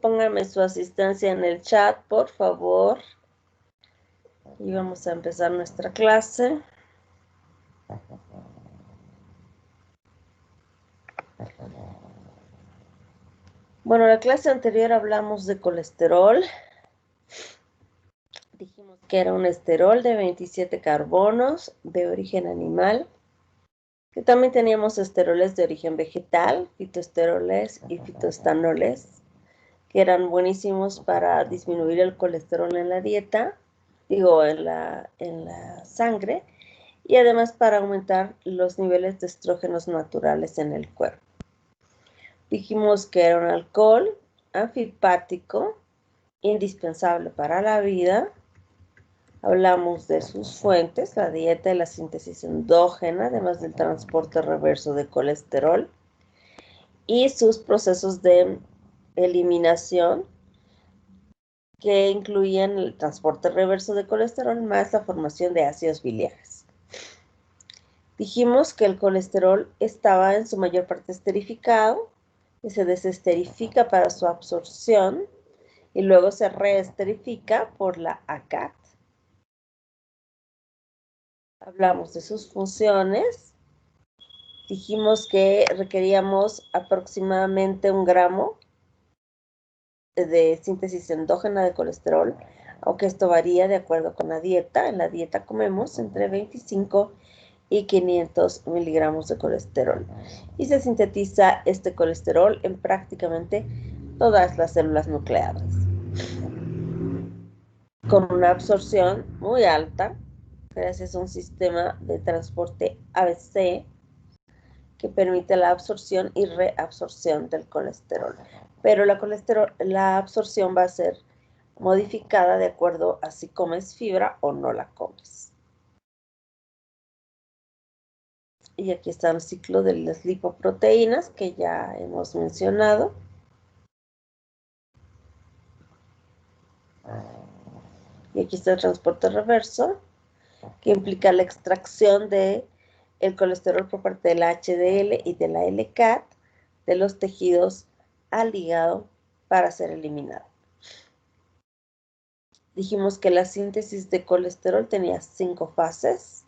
Pónganme su asistencia en el chat, por favor. Y vamos a empezar nuestra clase. Bueno, la clase anterior hablamos de colesterol. Dijimos que era un esterol de 27 carbonos de origen animal. Que también teníamos esteroles de origen vegetal, fitoesteroles y fitoestanoles, que eran buenísimos para disminuir el colesterol en la dieta, en la sangre, y además para aumentar los niveles de estrógenos naturales en el cuerpo. Dijimos que era un alcohol anfipático, indispensable para la vida. Hablamos de sus fuentes, la dieta y la síntesis endógena, además del transporte reverso de colesterol, y sus procesos de eliminación, que incluían el transporte reverso de colesterol más la formación de ácidos biliares. Dijimos que el colesterol estaba en su mayor parte esterificado y se desesterifica para su absorción y luego se reesterifica por la ACAT. Hablamos de sus funciones. Dijimos que requeríamos aproximadamente 1 gramo de síntesis endógena de colesterol, aunque esto varía de acuerdo con la dieta. En la dieta comemos entre 25 y 500 miligramos de colesterol. Y se sintetiza este colesterol en prácticamente todas las células nucleares, con una absorción muy alta, gracias a un sistema de transporte ABC que permite la absorción y reabsorción del colesterol. Pero la absorción va a ser modificada de acuerdo a si comes fibra o no la comes. Y aquí está el ciclo de las lipoproteínas que ya hemos mencionado. Y aquí está el transporte reverso, que implica la extracción de el colesterol por parte de la HDL y de la LCAT de los tejidos al hígado para ser eliminado. Dijimos que la síntesis de colesterol tenía 5 fases.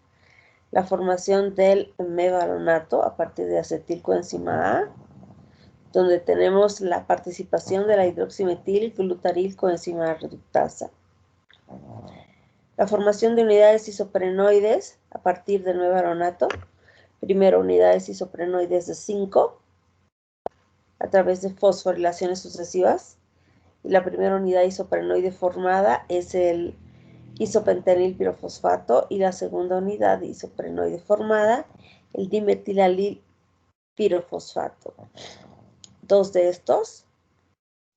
La formación del mevalonato a partir de acetilcoenzima A, donde tenemos la participación de la hidroximetil glutaril coenzima reductasa. La formación de unidades isoprenoides a partir del mevalonato. Primero unidades isoprenoides de 5 a través de fosforilaciones sucesivas. Y la primera unidad isoprenoide formada es el isopentanil pirofosfato y la segunda unidad isoprenoide formada, el dimetilalil pirofosfato. 2 de estos,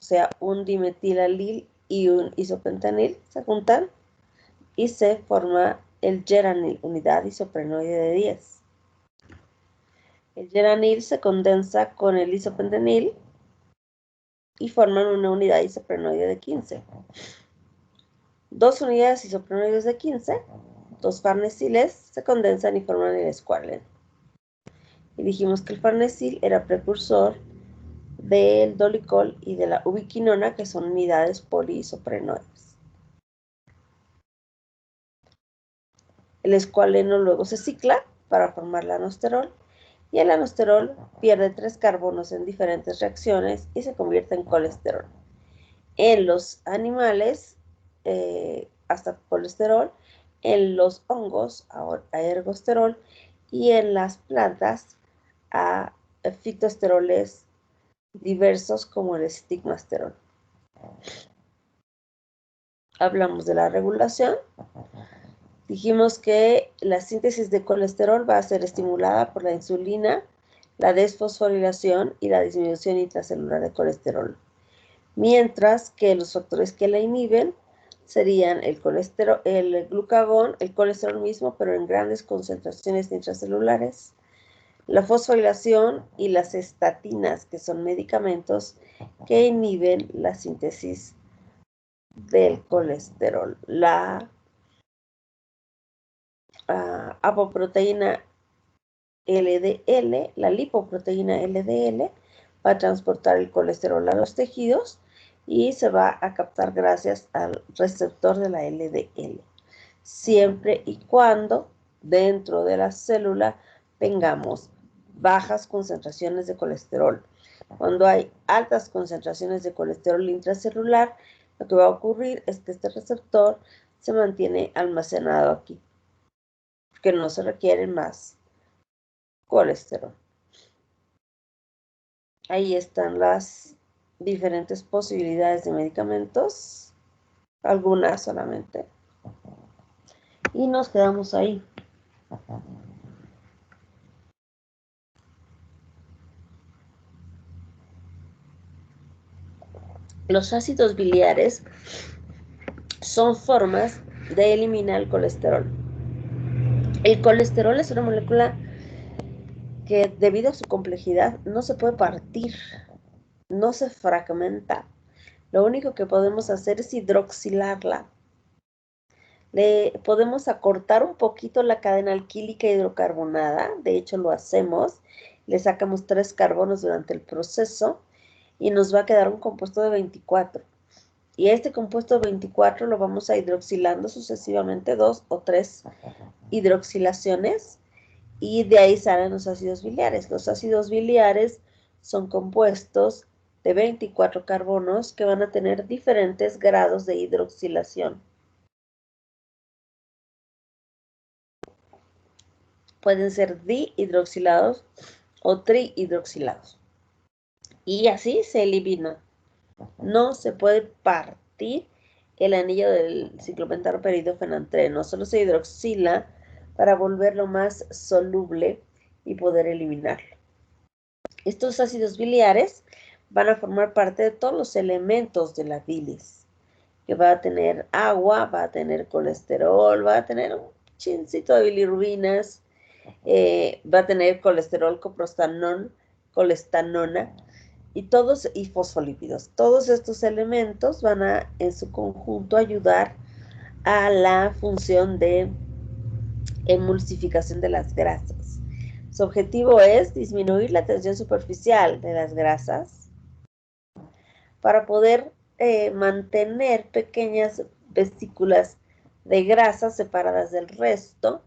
o sea, un dimetilalil y un isopentanil, se juntan y se forma el geranil, unidad isoprenoide de 10. El geranil se condensa con el isopentanil y forman una unidad isoprenoide de 15. 2 unidades isoprenoides de 15, 2 farnesiles, se condensan y forman el escualene. Y dijimos que el farnesil era precursor del dolicol y de la ubiquinona, que son unidades poliisoprenoides. El escualeno luego se cicla para formar la anosterol, y el anosterol pierde 3 carbonos en diferentes reacciones y se convierte en colesterol. En los animales, hasta colesterol, en los hongos a ergosterol y en las plantas a fitoesteroles diversos como el estigmasterol. Hablamos de la regulación. Dijimos que la síntesis de colesterol va a ser estimulada por la insulina, la desfosforilación y la disminución intracelular de colesterol, mientras que los factores que la inhiben serían el glucagón, el colesterol mismo, pero en grandes concentraciones intracelulares, la fosforilación y las estatinas, que son medicamentos que inhiben la síntesis del colesterol. La apoproteína LDL, la lipoproteína LDL, va a transportar el colesterol a los tejidos, y se va a captar gracias al receptor de la LDL, siempre y cuando dentro de la célula tengamos bajas concentraciones de colesterol. Cuando hay altas concentraciones de colesterol intracelular, lo que va a ocurrir es que este receptor se mantiene almacenado aquí, porque no se requiere más colesterol. Ahí están las diferentes posibilidades de medicamentos, algunas solamente. Y nos quedamos ahí. Los ácidos biliares son formas de eliminar el colesterol. El colesterol es una molécula que debido a su complejidad no se puede partir, no se fragmenta. Lo único que podemos hacer es hidroxilarla. Le podemos acortar un poquito la cadena alquílica hidrocarbonada, de hecho lo hacemos, le sacamos 3 carbonos durante el proceso y nos va a quedar un compuesto de 24. Y este compuesto de 24 lo vamos a hidroxilando sucesivamente 2 o 3 hidroxilaciones y de ahí salen los ácidos biliares. Los ácidos biliares son compuestos de 24 carbonos que van a tener diferentes grados de hidroxilación. Pueden ser dihidroxilados o trihidroxilados. Y así se elimina. No se puede partir el anillo del ciclopentanoperidofenantreno, solo se hidroxila para volverlo más soluble y poder eliminarlo. Estos ácidos biliares van a formar parte de todos los elementos de la bilis, que va a tener agua, va a tener colesterol, va a tener un chincito de bilirrubinas, va a tener colesterol, colestanona y fosfolípidos. Todos estos elementos van a, en su conjunto, ayudar a la función de emulsificación de las grasas. Su objetivo es disminuir la tensión superficial de las grasas para poder mantener pequeñas vesículas de grasa separadas del resto,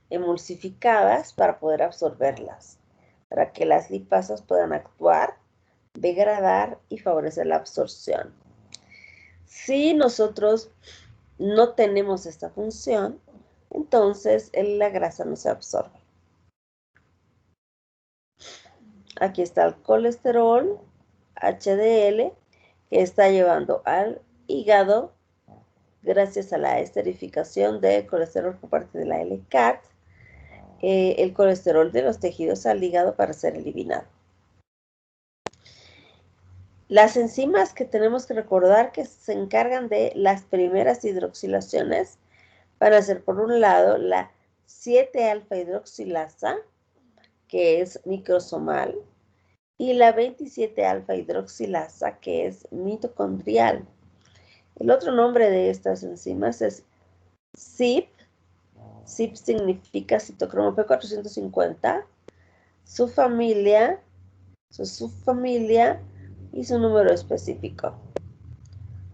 emulsificadas para poder absorberlas, para que las lipasas puedan actuar, degradar y favorecer la absorción. Si nosotros no tenemos esta función, entonces la grasa no se absorbe. Aquí está el colesterol, HDL, que está llevando al hígado gracias a la esterificación del colesterol por parte de la LCAT, el colesterol de los tejidos al hígado para ser eliminado. Las enzimas que tenemos que recordar que se encargan de las primeras hidroxilaciones van a ser, por un lado, la 7-alfa hidroxilasa, que es microsomal, y la 27-alfa hidroxilasa, que es mitocondrial. El otro nombre de estas enzimas es CYP. CYP significa citocromo P450, su familia y su número específico.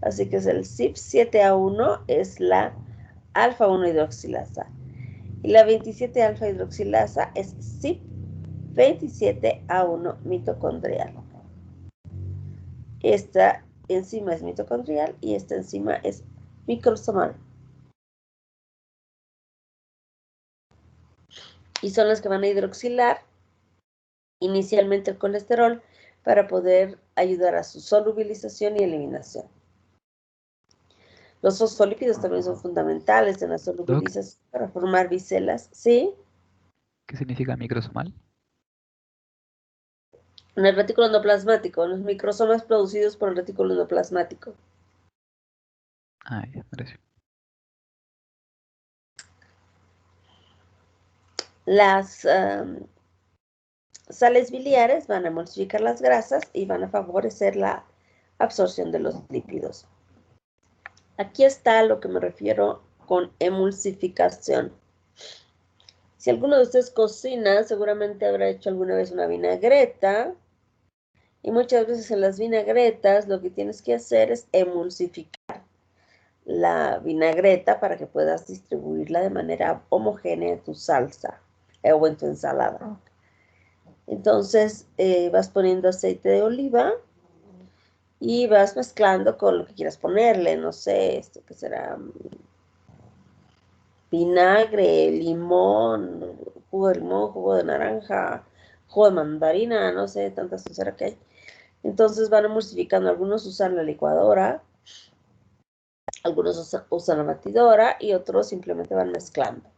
Así que es el CYP7A1, es la alfa-1 hidroxilasa. Y la 27-alfa hidroxilasa es CYP27A1 mitocondrial. Esta enzima es mitocondrial y esta enzima es microsomal. Y son las que van a hidroxilar inicialmente el colesterol para poder ayudar a su solubilización y eliminación. Los fosfolípidos también son fundamentales en la solubilización para formar biselas. ¿Sí? ¿Qué significa microsomal? En el retículo endoplasmático, los microsomas producidos por el retículo endoplasmático. Ah, ya, gracias. Las sales biliares van a emulsificar las grasas y van a favorecer la absorción de los lípidos. Aquí está a lo que me refiero con emulsificación. Si alguno de ustedes cocina, seguramente habrá hecho alguna vez una vinagreta Y muchas veces en las vinagretas lo que tienes que hacer es emulsificar la vinagreta para que puedas distribuirla de manera homogénea en tu salsa o en tu ensalada. Entonces vas poniendo aceite de oliva y vas mezclando con lo que quieras ponerle, no sé, esto que será vinagre, limón, jugo de naranja, jugo de mandarina, no sé, tantas cosas que hay. Entonces van emulsificando, algunos usan la licuadora, algunos usan la batidora y otros simplemente van mezclando.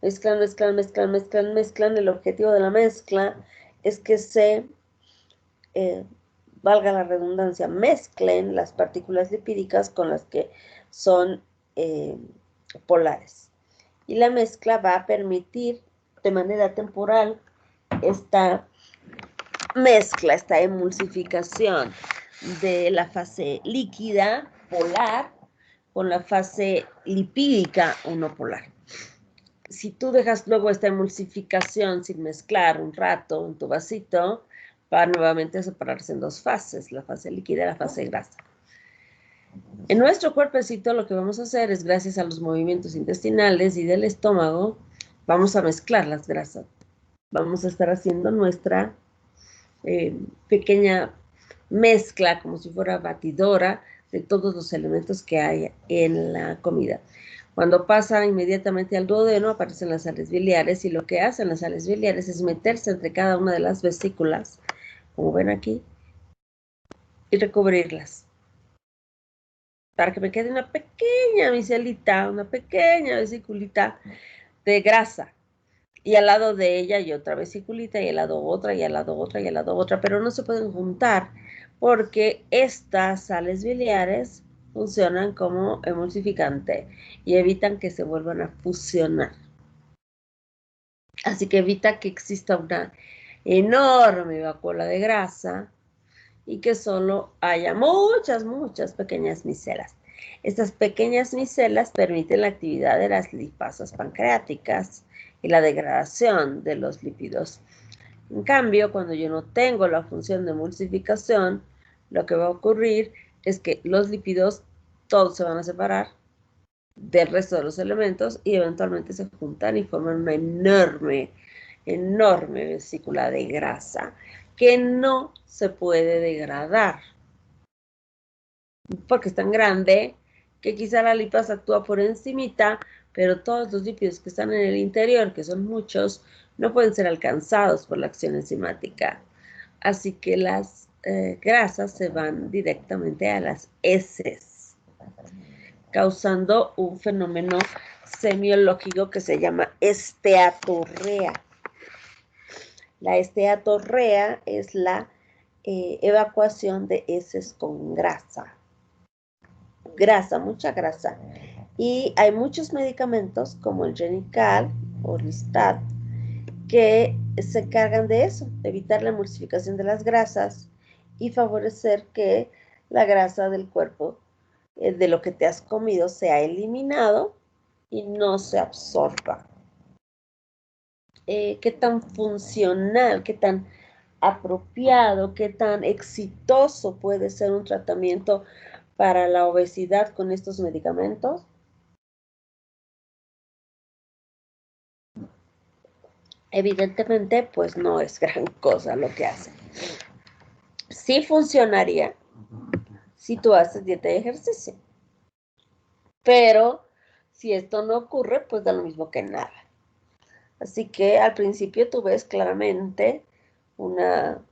Mezclan. El objetivo de la mezcla es que valga la redundancia, mezclen las partículas lipídicas con las que son polares. Y la mezcla va a permitir de manera temporal esta mezcla, esta emulsificación de la fase líquida polar con la fase lipídica o no polar. Si tú dejas luego esta emulsificación sin mezclar un rato en tu vasito, va nuevamente a separarse en dos fases, la fase líquida y la fase grasa. En nuestro cuerpecito lo que vamos a hacer es, gracias a los movimientos intestinales y del estómago, vamos a mezclar las grasas. Vamos a estar haciendo nuestra pequeña mezcla, como si fuera batidora, de todos los elementos que hay en la comida. Cuando pasa inmediatamente al duodeno, aparecen las sales biliares, y lo que hacen las sales biliares es meterse entre cada una de las vesículas, como ven aquí, y recubrirlas, para que me quede una pequeña micelita, una pequeña vesiculita de grasa. Y al lado de ella hay otra vesiculita, y al lado otra, y al lado otra, y al lado otra, pero no se pueden juntar porque estas sales biliares funcionan como emulsificante y evitan que se vuelvan a fusionar. Así que evita que exista una enorme vacuola de grasa y que solo haya muchas pequeñas micelas. Estas pequeñas micelas permiten la actividad de las lipasas pancreáticas y la degradación de los lípidos. En cambio, cuando yo no tengo la función de emulsificación, lo que va a ocurrir es que los lípidos todos se van a separar del resto de los elementos y eventualmente se juntan y forman una enorme vesícula de grasa que no se puede degradar porque es tan grande que quizá la lipasa actúa por encimita, pero todos los lípidos que están en el interior, que son muchos, no pueden ser alcanzados por la acción enzimática. Así que las grasas se van directamente a las heces, causando un fenómeno semiológico que se llama esteatorrea. La esteatorrea es la evacuación de heces con grasa. Mucha grasa. Y hay muchos medicamentos como el Genical o Listat que se encargan de eso, de evitar la emulsificación de las grasas y favorecer que la grasa del cuerpo, de lo que te has comido, sea eliminado y no se absorba. Qué tan funcional, qué tan apropiado, qué tan exitoso puede ser un tratamiento para la obesidad con estos medicamentos. Evidentemente, pues no es gran cosa lo que hacen. Sí funcionaría si tú haces dieta y ejercicio. Pero si esto no ocurre, pues da lo mismo que nada. Así que al principio tú ves claramente una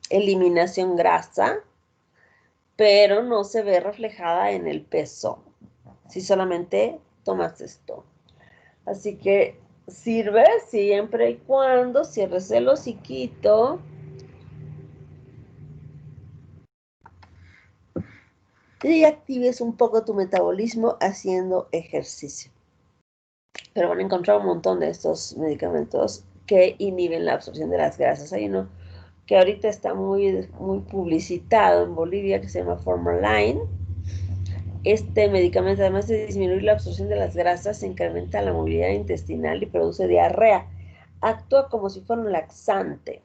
eliminación grasa, pero no se ve reflejada en el peso si solamente tomas esto. Así que sirve siempre y cuando cierres el hociquito y actives un poco tu metabolismo haciendo ejercicio. Pero van a encontrar un montón de estos medicamentos que inhiben la absorción de las grasas. Hay uno que ahorita está muy publicitado en Bolivia que se llama Formaline. Este medicamento, además de disminuir la absorción de las grasas, incrementa la movilidad intestinal y produce diarrea. Actúa como si fuera un laxante.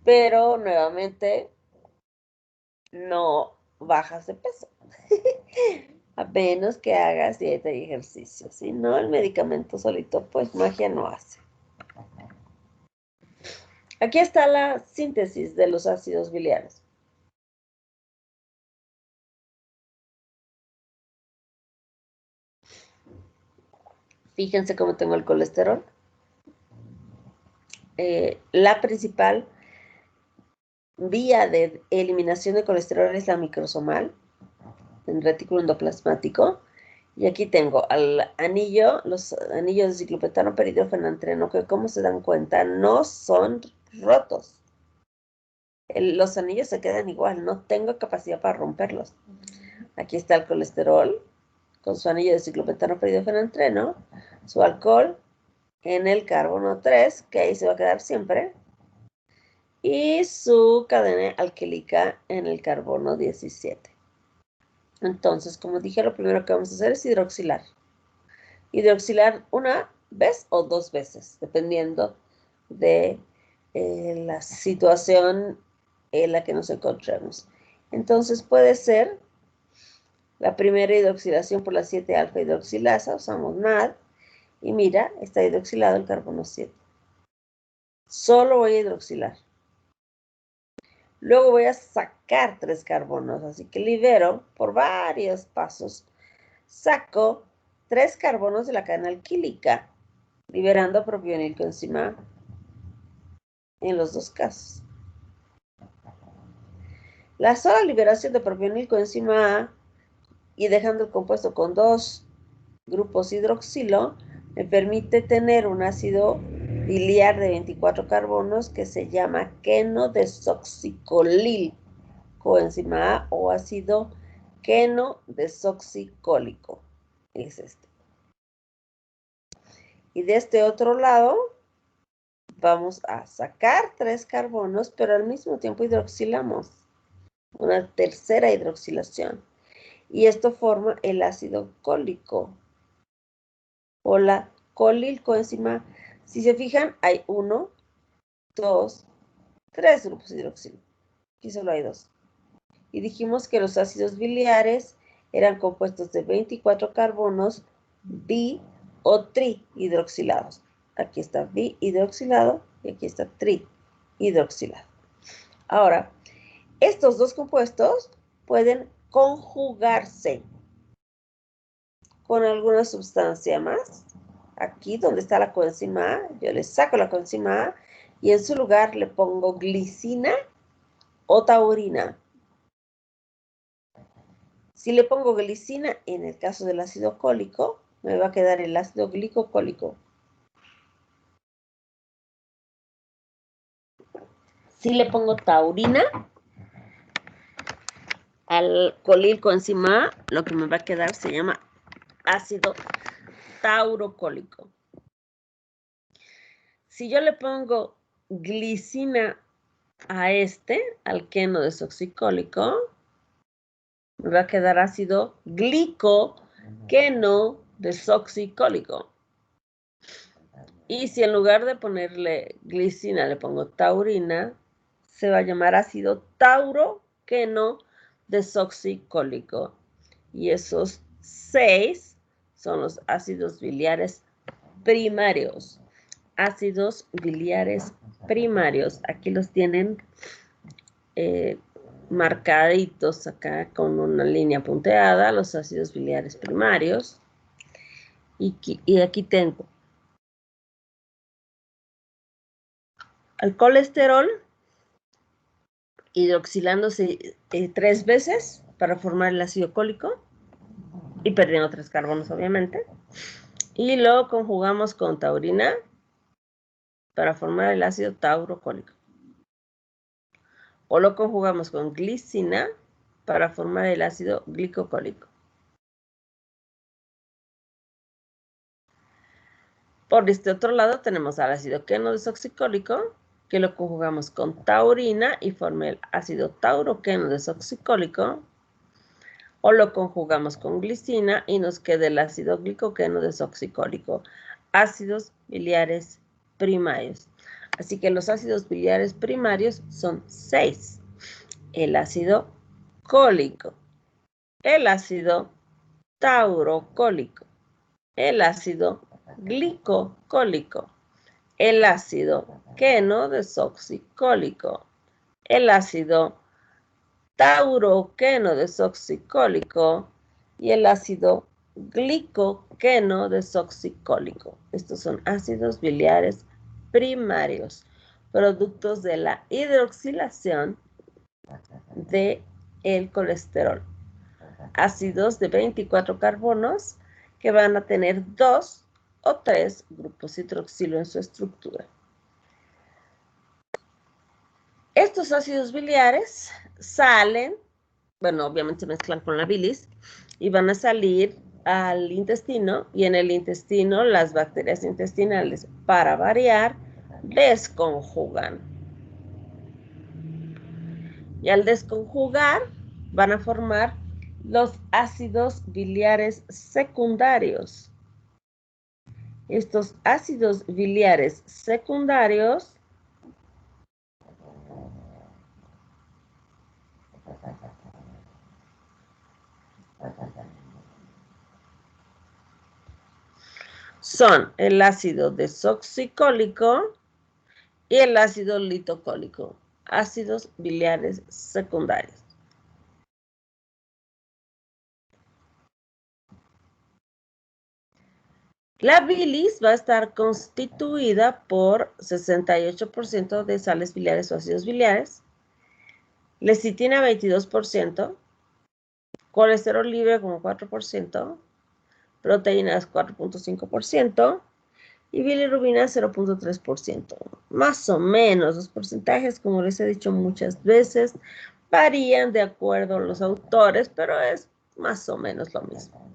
pero nuevamente no bajas de peso. A menos que hagas dieta y ejercicio. Si no, el medicamento solito, pues magia no hace. Aquí está la síntesis de los ácidos biliares. Fíjense cómo tengo el colesterol. La principal vía de eliminación de colesterol es la microsomal, en retículo endoplasmático. Y aquí tengo al anillo, los anillos de ciclopentano, peridrofenantreno, que como se dan cuenta, no son rotos. Los anillos se quedan igual, no tengo capacidad para romperlos. Aquí está el colesterol, con su anillo de ciclopentano, peridrofenantreno, su alcohol en el carbono 3, que ahí se va a quedar siempre, y su cadena alquílica en el carbono 17. Entonces, como dije, lo primero que vamos a hacer es hidroxilar. Hidroxilar una vez o dos veces, dependiendo de la situación en la que nos encontremos. Entonces puede ser la primera hidroxilación por la 7-alfa hidroxilasa, usamos NAD, y mira, está hidroxilado el carbono 7. Solo voy a hidroxilar. Luego voy a sacar 3 carbonos, así que libero por varios pasos. Saco 3 carbonos de la cadena alquílica, liberando propionilcoenzima A en los dos casos. La sola liberación de propionilcoenzima A y dejando el compuesto con 2 grupos hidroxilo me permite tener un ácido biliar de 24 carbonos que se llama queno-desoxicolil coenzima A o ácido queno-desoxicólico. Es este. Y de este otro lado vamos a sacar 3 carbonos, pero al mismo tiempo hidroxilamos. Una tercera hidroxilación. Y esto forma el ácido cólico o la colilcoenzima. Si se fijan, hay 1, 2, 3 grupos hidroxilo. Aquí solo hay 2. Y dijimos que los ácidos biliares eran compuestos de 24 carbonos bi o trihidroxilados. Aquí está bihidroxilado y aquí está trihidroxilado. Ahora, estos dos compuestos pueden conjugarse con alguna sustancia más. Aquí donde está la coenzima A, yo le saco la coenzima A y en su lugar le pongo glicina o taurina. Si le pongo glicina, en el caso del ácido cólico, me va a quedar el ácido glicocólico. Si le pongo taurina al colilcoenzima A, lo que me va a quedar se llama ácido taurocólico. Si yo le pongo glicina a al queno-desoxicólico, me va a quedar ácido glicoqueno-desoxicólico. Y si en lugar de ponerle glicina le pongo taurina, se va a llamar ácido tauro-queno-desoxicólico. Y esos 6 son los ácidos biliares primarios. Ácidos biliares primarios. Aquí los tienen marcaditos acá con una línea punteada, los ácidos biliares primarios. Y aquí tengo al colesterol hidroxilándose 3 veces para formar el ácido cólico y perdiendo 3 carbonos, obviamente. Y lo conjugamos con taurina para formar el ácido taurocólico. O lo conjugamos con glicina para formar el ácido glicocólico. Por este otro lado tenemos al ácido queno-desoxicólico, que lo conjugamos con taurina y forma el ácido tauro-queno-desoxicólico. O lo conjugamos con glicina y nos queda el ácido glicoqueno-desoxicólico. Ácidos biliares primarios. Así que los ácidos biliares primarios son 6. El ácido cólico, el ácido taurocólico, el ácido glicocólico, el ácido queno-desoxicólico, el ácido tauroqueno-desoxicólico y el ácido glicoqueno-desoxicólico. Estos son ácidos biliares primarios, productos de la hidroxilación del colesterol. Ácidos de 24 carbonos que van a tener 2 o 3 grupos hidroxilo en su estructura. Estos ácidos biliares salen, bueno, obviamente se mezclan con la bilis y van a salir al intestino, y en el intestino las bacterias intestinales, para variar, desconjugan. Y al desconjugar van a formar los ácidos biliares secundarios. Estos ácidos biliares secundarios son el ácido desoxicólico y el ácido litocólico, ácidos biliares secundarios. La bilis va a estar constituida por 68% de sales biliares o ácidos biliares, lecitina 22%, colesterol libre como 4%, proteínas 4.5% y bilirrubina 0.3%. Más o menos, los porcentajes, como les he dicho muchas veces, varían de acuerdo a los autores, pero es más o menos lo mismo.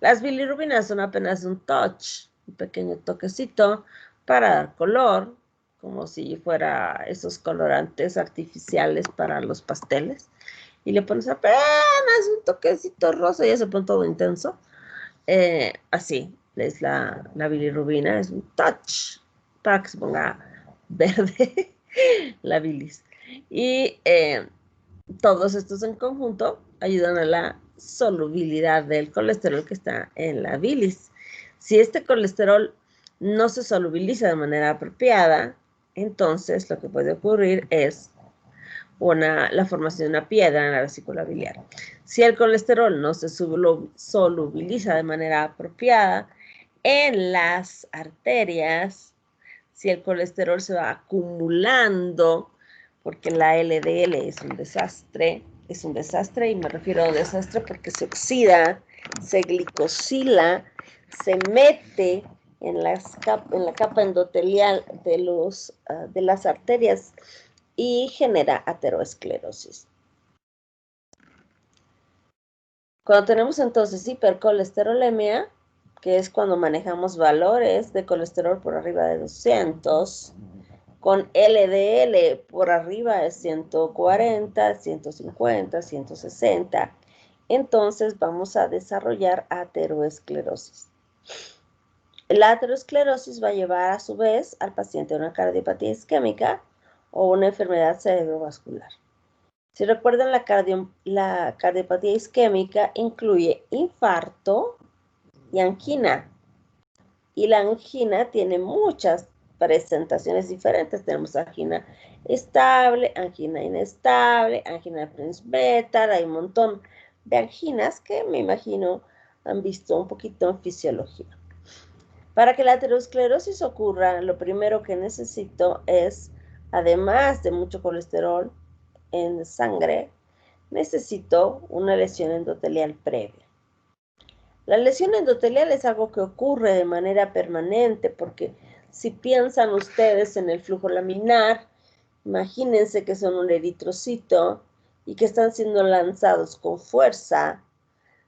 Las bilirrubinas son apenas un touch, un pequeño toquecito para dar color, como si fuera esos colorantes artificiales para los pasteles. Y le pones apenas un toquecito rosa y ya se pone todo intenso. Así es la bilirrubina, es un touch para que se ponga verde la bilis. Y todos estos en conjunto ayudan a la solubilidad del colesterol que está en la bilis. Si este colesterol no se solubiliza de manera apropiada, entonces lo que puede ocurrir es la formación de una piedra en la vesícula biliar. Si el colesterol no se solubiliza de manera apropiada en las arterias, si el colesterol se va acumulando, porque la LDL es un desastre y me refiero a un desastre porque se oxida, se glicosila, se mete en la capa endotelial de las arterias y genera aterosclerosis. Cuando tenemos entonces hipercolesterolemia, que es cuando manejamos valores de colesterol por arriba de 200, con LDL por arriba de 140, 150, 160, entonces vamos a desarrollar aterosclerosis. La aterosclerosis va a llevar a su vez al paciente a una cardiopatía isquémica o una enfermedad cerebrovascular. Si recuerdan, la cardiopatía isquémica incluye infarto y angina. Y la angina tiene muchas presentaciones diferentes. Tenemos angina estable, angina inestable, angina de Prince-Beta. Hay un montón de anginas que me imagino han visto un poquito en fisiología. Para que la aterosclerosis ocurra, lo primero que necesito es, además de mucho colesterol en sangre, necesito una lesión endotelial previa. La lesión endotelial es algo que ocurre de manera permanente, porque si piensan ustedes en el flujo laminar, imagínense que son un eritrocito y que están siendo lanzados con fuerza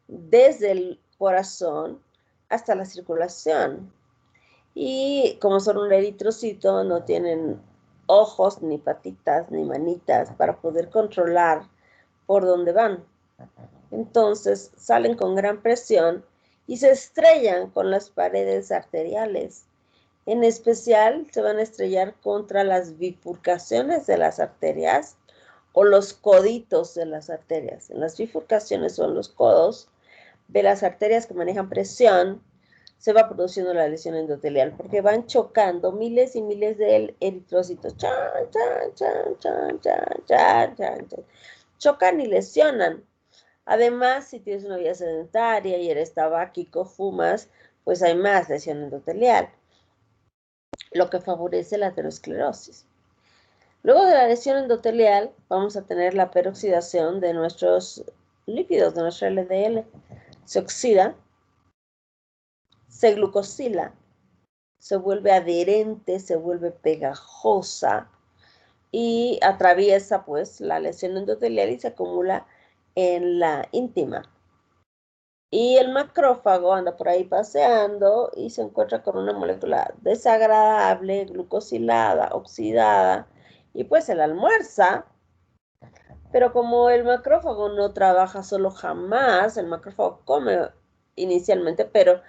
desde el corazón hasta la circulación. Y como son un eritrocito, no tienen ojos, ni patitas, ni manitas para poder controlar por dónde van. Entonces salen con gran presión y se estrellan con las paredes arteriales. En especial se van a estrellar contra las bifurcaciones de las arterias o los coditos de las arterias. En las bifurcaciones son los codos de las arterias que manejan presión, se va produciendo la lesión endotelial porque van chocando miles y miles de eritrocitos. Chocan y lesionan. Además, si tienes una vida sedentaria y eres tabáquico, fumas, pues hay más lesión endotelial, lo que favorece la aterosclerosis. Luego de la lesión endotelial, vamos a tener la peroxidación de nuestros lípidos, de nuestro LDL. Se oxida, se glucosila, se vuelve adherente, se vuelve pegajosa y atraviesa pues la lesión endotelial y se acumula en la íntima. Y el macrófago anda por ahí paseando y se encuentra con una molécula desagradable, glucosilada, oxidada, y pues él almuerza. Pero como el macrófago no trabaja solo jamás, el macrófago come inicialmente, pero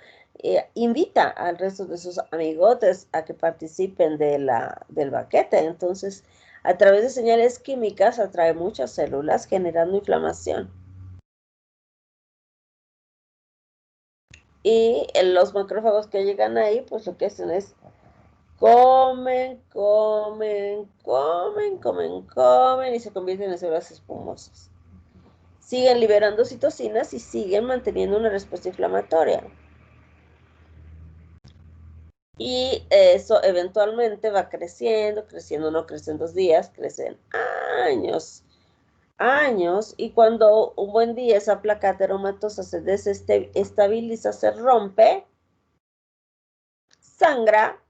invita al resto de sus amigotes a que participen del banquete. Entonces, a través de señales químicas atrae muchas células generando inflamación. Y los macrófagos que llegan ahí, pues lo que hacen es comen y se convierten en células espumosas. Siguen liberando citocinas y siguen manteniendo una respuesta inflamatoria. Y eso eventualmente va creciendo, no crece en 2 días, crecen años, y cuando un buen día esa placa ateromatosa se desestabiliza, se rompe, sangra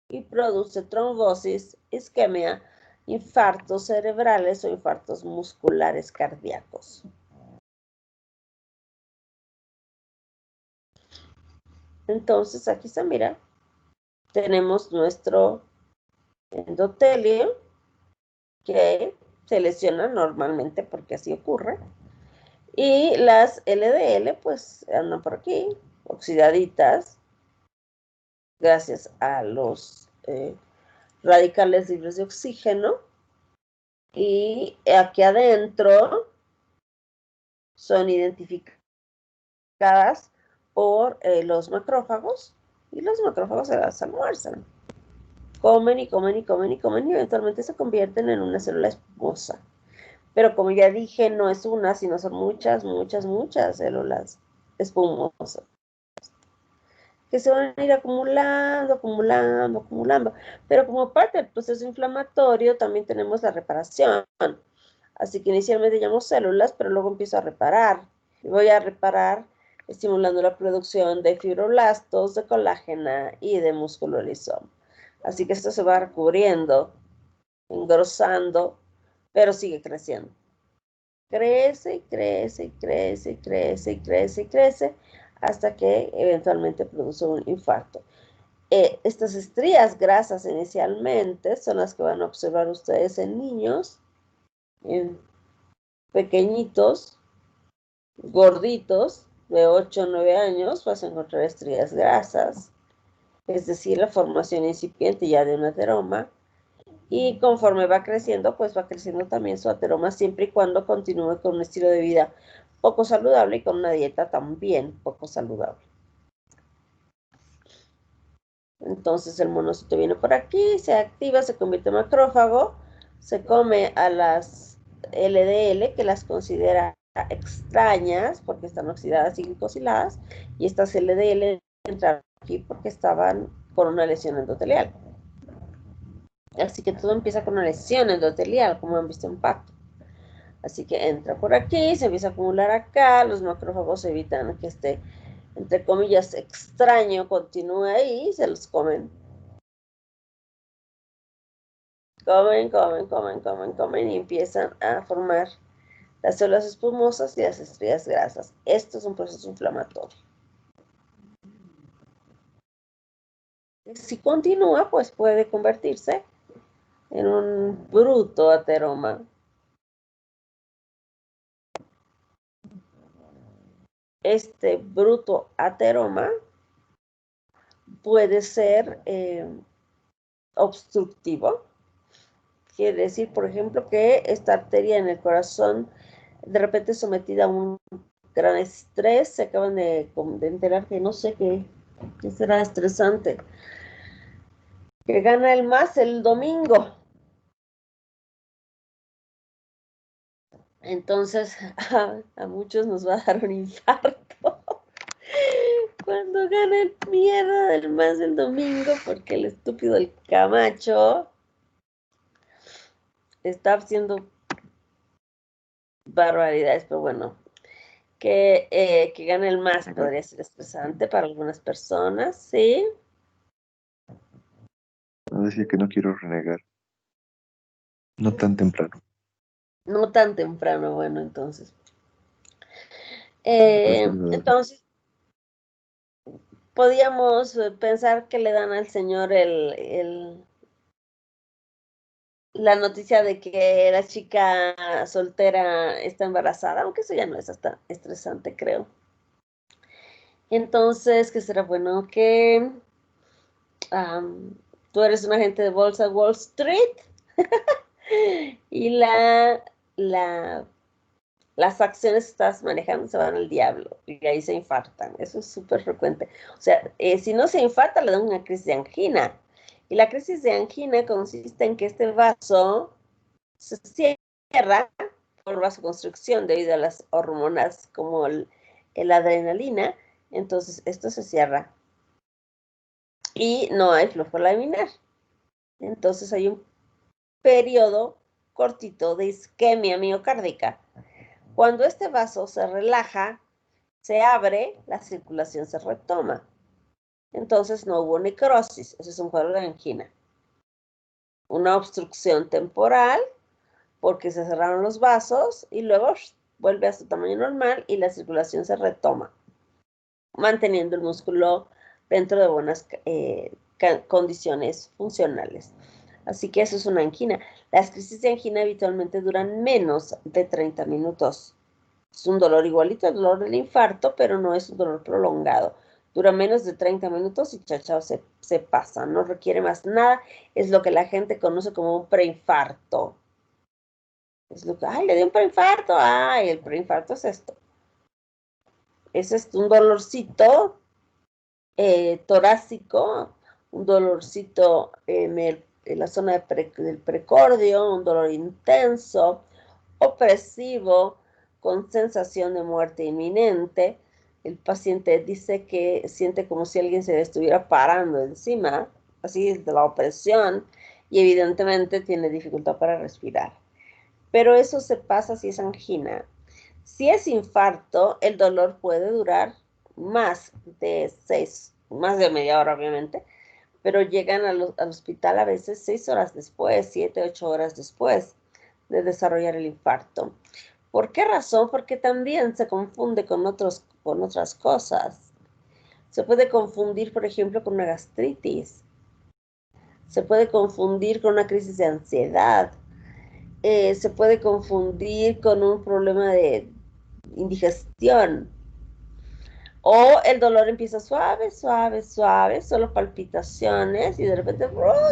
y produce trombosis, isquemia, infartos cerebrales o infartos musculares cardíacos. Entonces aquí está, mira, tenemos nuestro endotelio que se lesiona normalmente porque así ocurre. Y las LDL pues andan por aquí, oxidaditas, gracias a los radicales libres de oxígeno. Y aquí adentro son identificadas por los macrófagos, y los macrófagos se las almuerzan. Comen y eventualmente se convierten en una célula espumosa. Pero como ya dije, no es una, sino son muchas células espumosas que se van a ir acumulando. Pero como parte del proceso inflamatorio también tenemos la reparación. Así que inicialmente llamo células, pero luego empiezo a reparar. Y voy a reparar estimulando la producción de fibroblastos, de colágena y de músculo liso. Así que esto se va recubriendo, engrosando, pero sigue creciendo. Crece hasta que eventualmente produce un infarto. Estas estrías grasas inicialmente son las que van a observar ustedes en niños, en pequeñitos, gorditos, de 8 o 9 años, vas a encontrar estrías grasas, es decir, la formación incipiente ya de un ateroma. Y conforme va creciendo, pues va creciendo también su ateroma, siempre y cuando continúe con un estilo de vida poco saludable y con una dieta también poco saludable. Entonces el monocito viene por aquí, se activa, se convierte en macrófago, se come a las LDL, que las considera extrañas porque están oxidadas y glicosiladas, y estas LDL entran aquí porque estaban con una lesión endotelial. Así que todo empieza con una lesión endotelial, como han visto en Pato. Así que entra por aquí, se empieza a acumular acá, los macrófagos evitan que este, entre comillas, extraño continúe ahí y se los comen. Comen y empiezan a formar las células espumosas y las estrías grasas. Esto es un proceso inflamatorio. Si continúa, pues puede convertirse en un bruto ateroma. Este bruto ateroma puede ser obstructivo. Quiere decir, por ejemplo, que esta arteria en el corazón, de repente sometida a un gran estrés, se acaban de enterar que no sé qué será estresante, que gana el MAS el domingo. Entonces, a muchos nos va a dar un infarto cuando gana el mierda del MAS el domingo, porque el estúpido del Camacho está haciendo barbaridades, pero bueno, que gane el MAS podría ser estresante para algunas personas, ¿sí? No decía que no quiero renegar. No tan temprano. No tan temprano, bueno, entonces. Pues, Entonces, podíamos pensar que le dan al señor la noticia de que la chica soltera está embarazada, aunque eso ya no es hasta estresante, creo. Entonces, ¿qué será bueno? Que tú eres un agente de bolsa Wall Street y las acciones que estás manejando se van al diablo y ahí se infartan. Eso es súper frecuente. O sea, si no se infarta, le dan una crisis de angina. Y la crisis de angina consiste en que este vaso se cierra por vasoconstricción debido a las hormonas como el adrenalina. Entonces, esto se cierra y no hay flujo laminar. Entonces, hay un periodo cortito de isquemia miocárdica. Cuando este vaso se relaja, se abre, la circulación se retoma. Entonces no hubo necrosis, ese es un cuadro de angina. Una obstrucción temporal, porque se cerraron los vasos y luego vuelve a su tamaño normal y la circulación se retoma, manteniendo el músculo dentro de buenas condiciones funcionales. Así que eso es una angina. Las crisis de angina habitualmente duran menos de 30 minutos. Es un dolor igualito al dolor del infarto, pero no es un dolor prolongado. Dura menos de 30 minutos y chachao, se pasa. No requiere más nada. Es lo que la gente conoce como un preinfarto. Es lo que, ay, le dio un preinfarto. Ay, el preinfarto es esto. Ese es un dolorcito torácico, un dolorcito en la zona del precordio, un dolor intenso, opresivo, con sensación de muerte inminente. El paciente dice que siente como si alguien se le estuviera parando encima, así de la opresión, y evidentemente tiene dificultad para respirar. Pero eso se pasa si es angina. Si es infarto, el dolor puede durar más de media hora, obviamente, pero llegan al hospital a veces 6 horas después, 7, 8 horas después de desarrollar el infarto. ¿Por qué razón? Porque también se confunde con otras cosas. Se puede confundir, por ejemplo, con una gastritis. Se puede confundir con una crisis de ansiedad. Se puede confundir con un problema de indigestión. O el dolor empieza suave, suave, suave, solo palpitaciones y de repente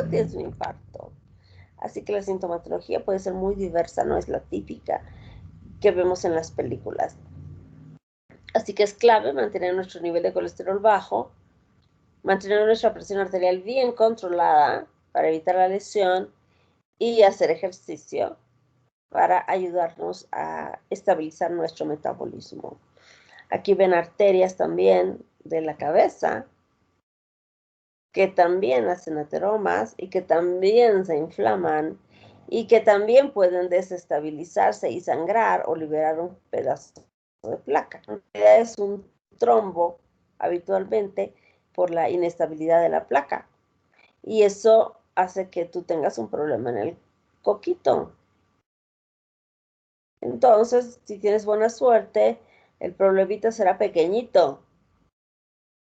tienes un infarto. Así que la sintomatología puede ser muy diversa, no es la típica que vemos en las películas. Así que es clave mantener nuestro nivel de colesterol bajo, mantener nuestra presión arterial bien controlada para evitar la lesión y hacer ejercicio para ayudarnos a estabilizar nuestro metabolismo. Aquí ven arterias también de la cabeza que también hacen ateromas y que también se inflaman y que también pueden desestabilizarse y sangrar o liberar un pedazo de placa. En realidad es un trombo habitualmente por la inestabilidad de la placa y eso hace que tú tengas un problema en el coquito. Entonces, si tienes buena suerte, el problemita será pequeñito,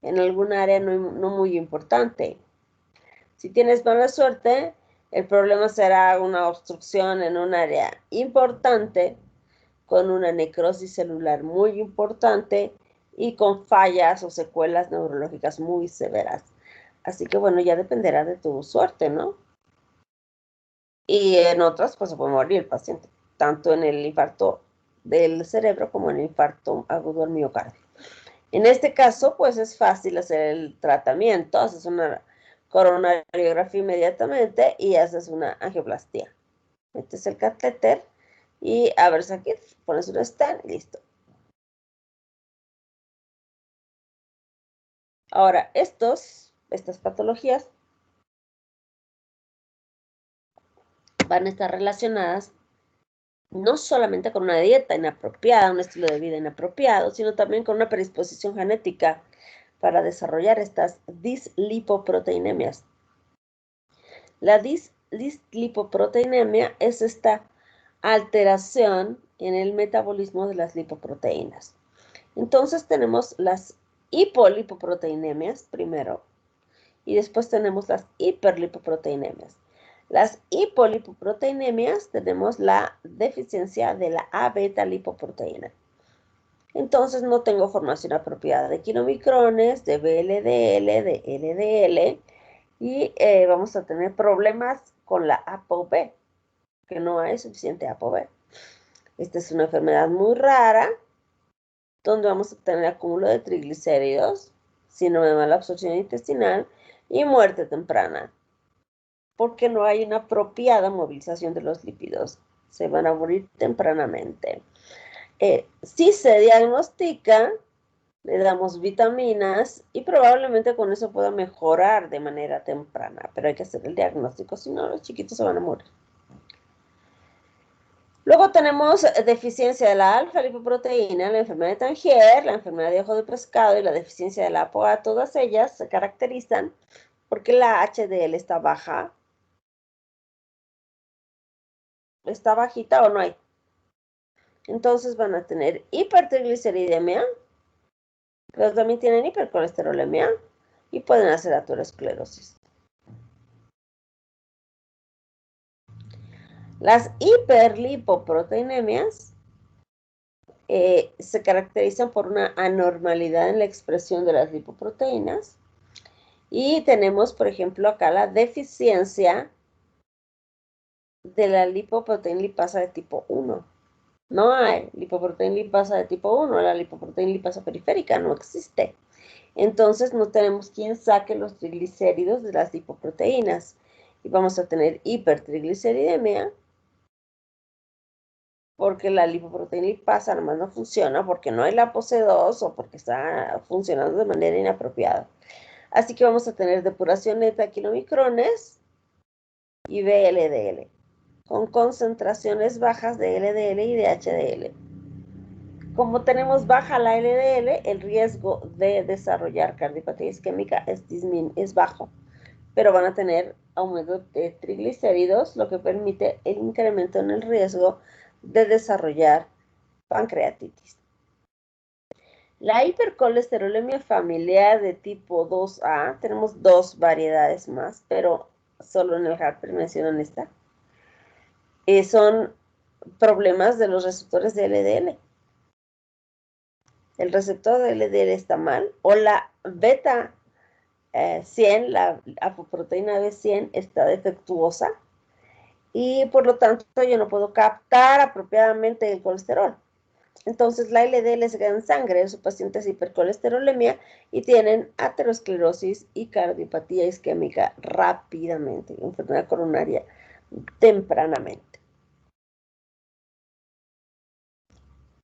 en algún área no muy importante. Si tienes mala suerte, el problema será una obstrucción en un área importante, con una necrosis celular muy importante y con fallas o secuelas neurológicas muy severas. Así que bueno, ya dependerá de tu suerte, ¿no? Y en otras, pues se puede morir el paciente, tanto en el infarto del cerebro como en el infarto agudo al miocardio. En este caso, pues es fácil hacer el tratamiento, haces una coronariografía inmediatamente y haces una angioplastía. Metes el catéter y abres aquí, pones un stent y listo. Ahora, estas patologías van a estar relacionadas no solamente con una dieta inapropiada, un estilo de vida inapropiado, sino también con una predisposición genética para desarrollar estas dislipoproteinemias. La dislipoproteinemia es esta alteración en el metabolismo de las lipoproteínas. Entonces tenemos las hipolipoproteinemias primero y después tenemos las hiperlipoproteinemias. Las hipolipoproteinemias tenemos la deficiencia de la A-beta lipoproteína. Entonces no tengo formación apropiada de kilomicrones, de VLDL, de LDL y vamos a tener problemas con la ApoB, que no hay suficiente ApoB. Esta es una enfermedad muy rara donde vamos a tener acúmulo de triglicéridos, síndrome de mala absorción intestinal y muerte temprana, porque no hay una apropiada movilización de los lípidos. Se van a morir tempranamente. Si se diagnostica, le damos vitaminas y probablemente con eso pueda mejorar de manera temprana, pero hay que hacer el diagnóstico, si no los chiquitos se van a morir. Luego tenemos deficiencia de la alfa-lipoproteína, la enfermedad de Tangier, la enfermedad de ojo de pescado y la deficiencia de la ApoA. Todas ellas se caracterizan porque la HDL está baja, está bajita o no hay. Entonces van a tener hipertrigliceridemia, pero también tienen hipercolesterolemia y pueden hacer aterosclerosis. Las hiperlipoproteinemias se caracterizan por una anormalidad en la expresión de las lipoproteínas y tenemos, por ejemplo, acá la deficiencia de la lipoproteína lipasa de tipo 1. No hay lipoproteína lipasa de tipo 1, la lipoproteína lipasa periférica no existe. Entonces no tenemos quien saque los triglicéridos de las lipoproteínas y vamos a tener hipertrigliceridemia porque la lipoproteína lipasa nomás no funciona porque no hay la ApoC2 o porque está funcionando de manera inapropiada. Así que vamos a tener depuración neta de kilomicrones y VLDL, con concentraciones bajas de LDL y de HDL. Como tenemos baja la LDL, el riesgo de desarrollar cardiopatía isquémica es bajo, pero van a tener aumento de triglicéridos, lo que permite el incremento en el riesgo de desarrollar pancreatitis. La hipercolesterolemia familiar de tipo 2A, tenemos dos variedades más, pero solo en el Harper mencionan esta. Son problemas de los receptores de LDL. El receptor de LDL está mal o la beta 100, la apoproteína B100 está defectuosa y por lo tanto yo no puedo captar apropiadamente el colesterol. Entonces la LDL se queda en sangre, su paciente es hipercolesterolemia y tienen aterosclerosis y cardiopatía isquémica rápidamente, enfermedad coronaria tempranamente.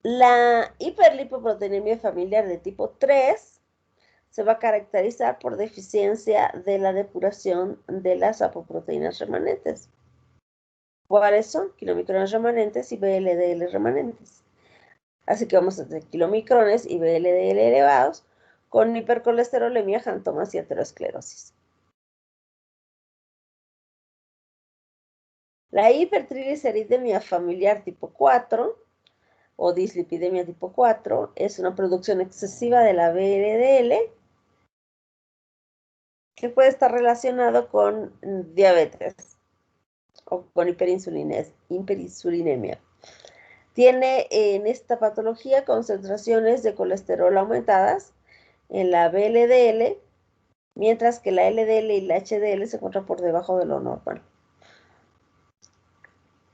La hiperlipoproteinemia familiar de tipo 3 se va a caracterizar por deficiencia de la depuración de las apoproteínas remanentes. ¿Cuáles son? Kilomicrones remanentes y VLDL remanentes. Así que vamos a tener kilomicrones y VLDL elevados con hipercolesterolemia, xantomas y aterosclerosis. La hipertrigliceridemia familiar tipo 4 o dislipidemia tipo 4 es una producción excesiva de la VLDL que puede estar relacionado con diabetes o con hiperinsulinemia. Tiene en esta patología concentraciones de colesterol aumentadas en la VLDL mientras que la LDL y la HDL se encuentran por debajo de lo normal.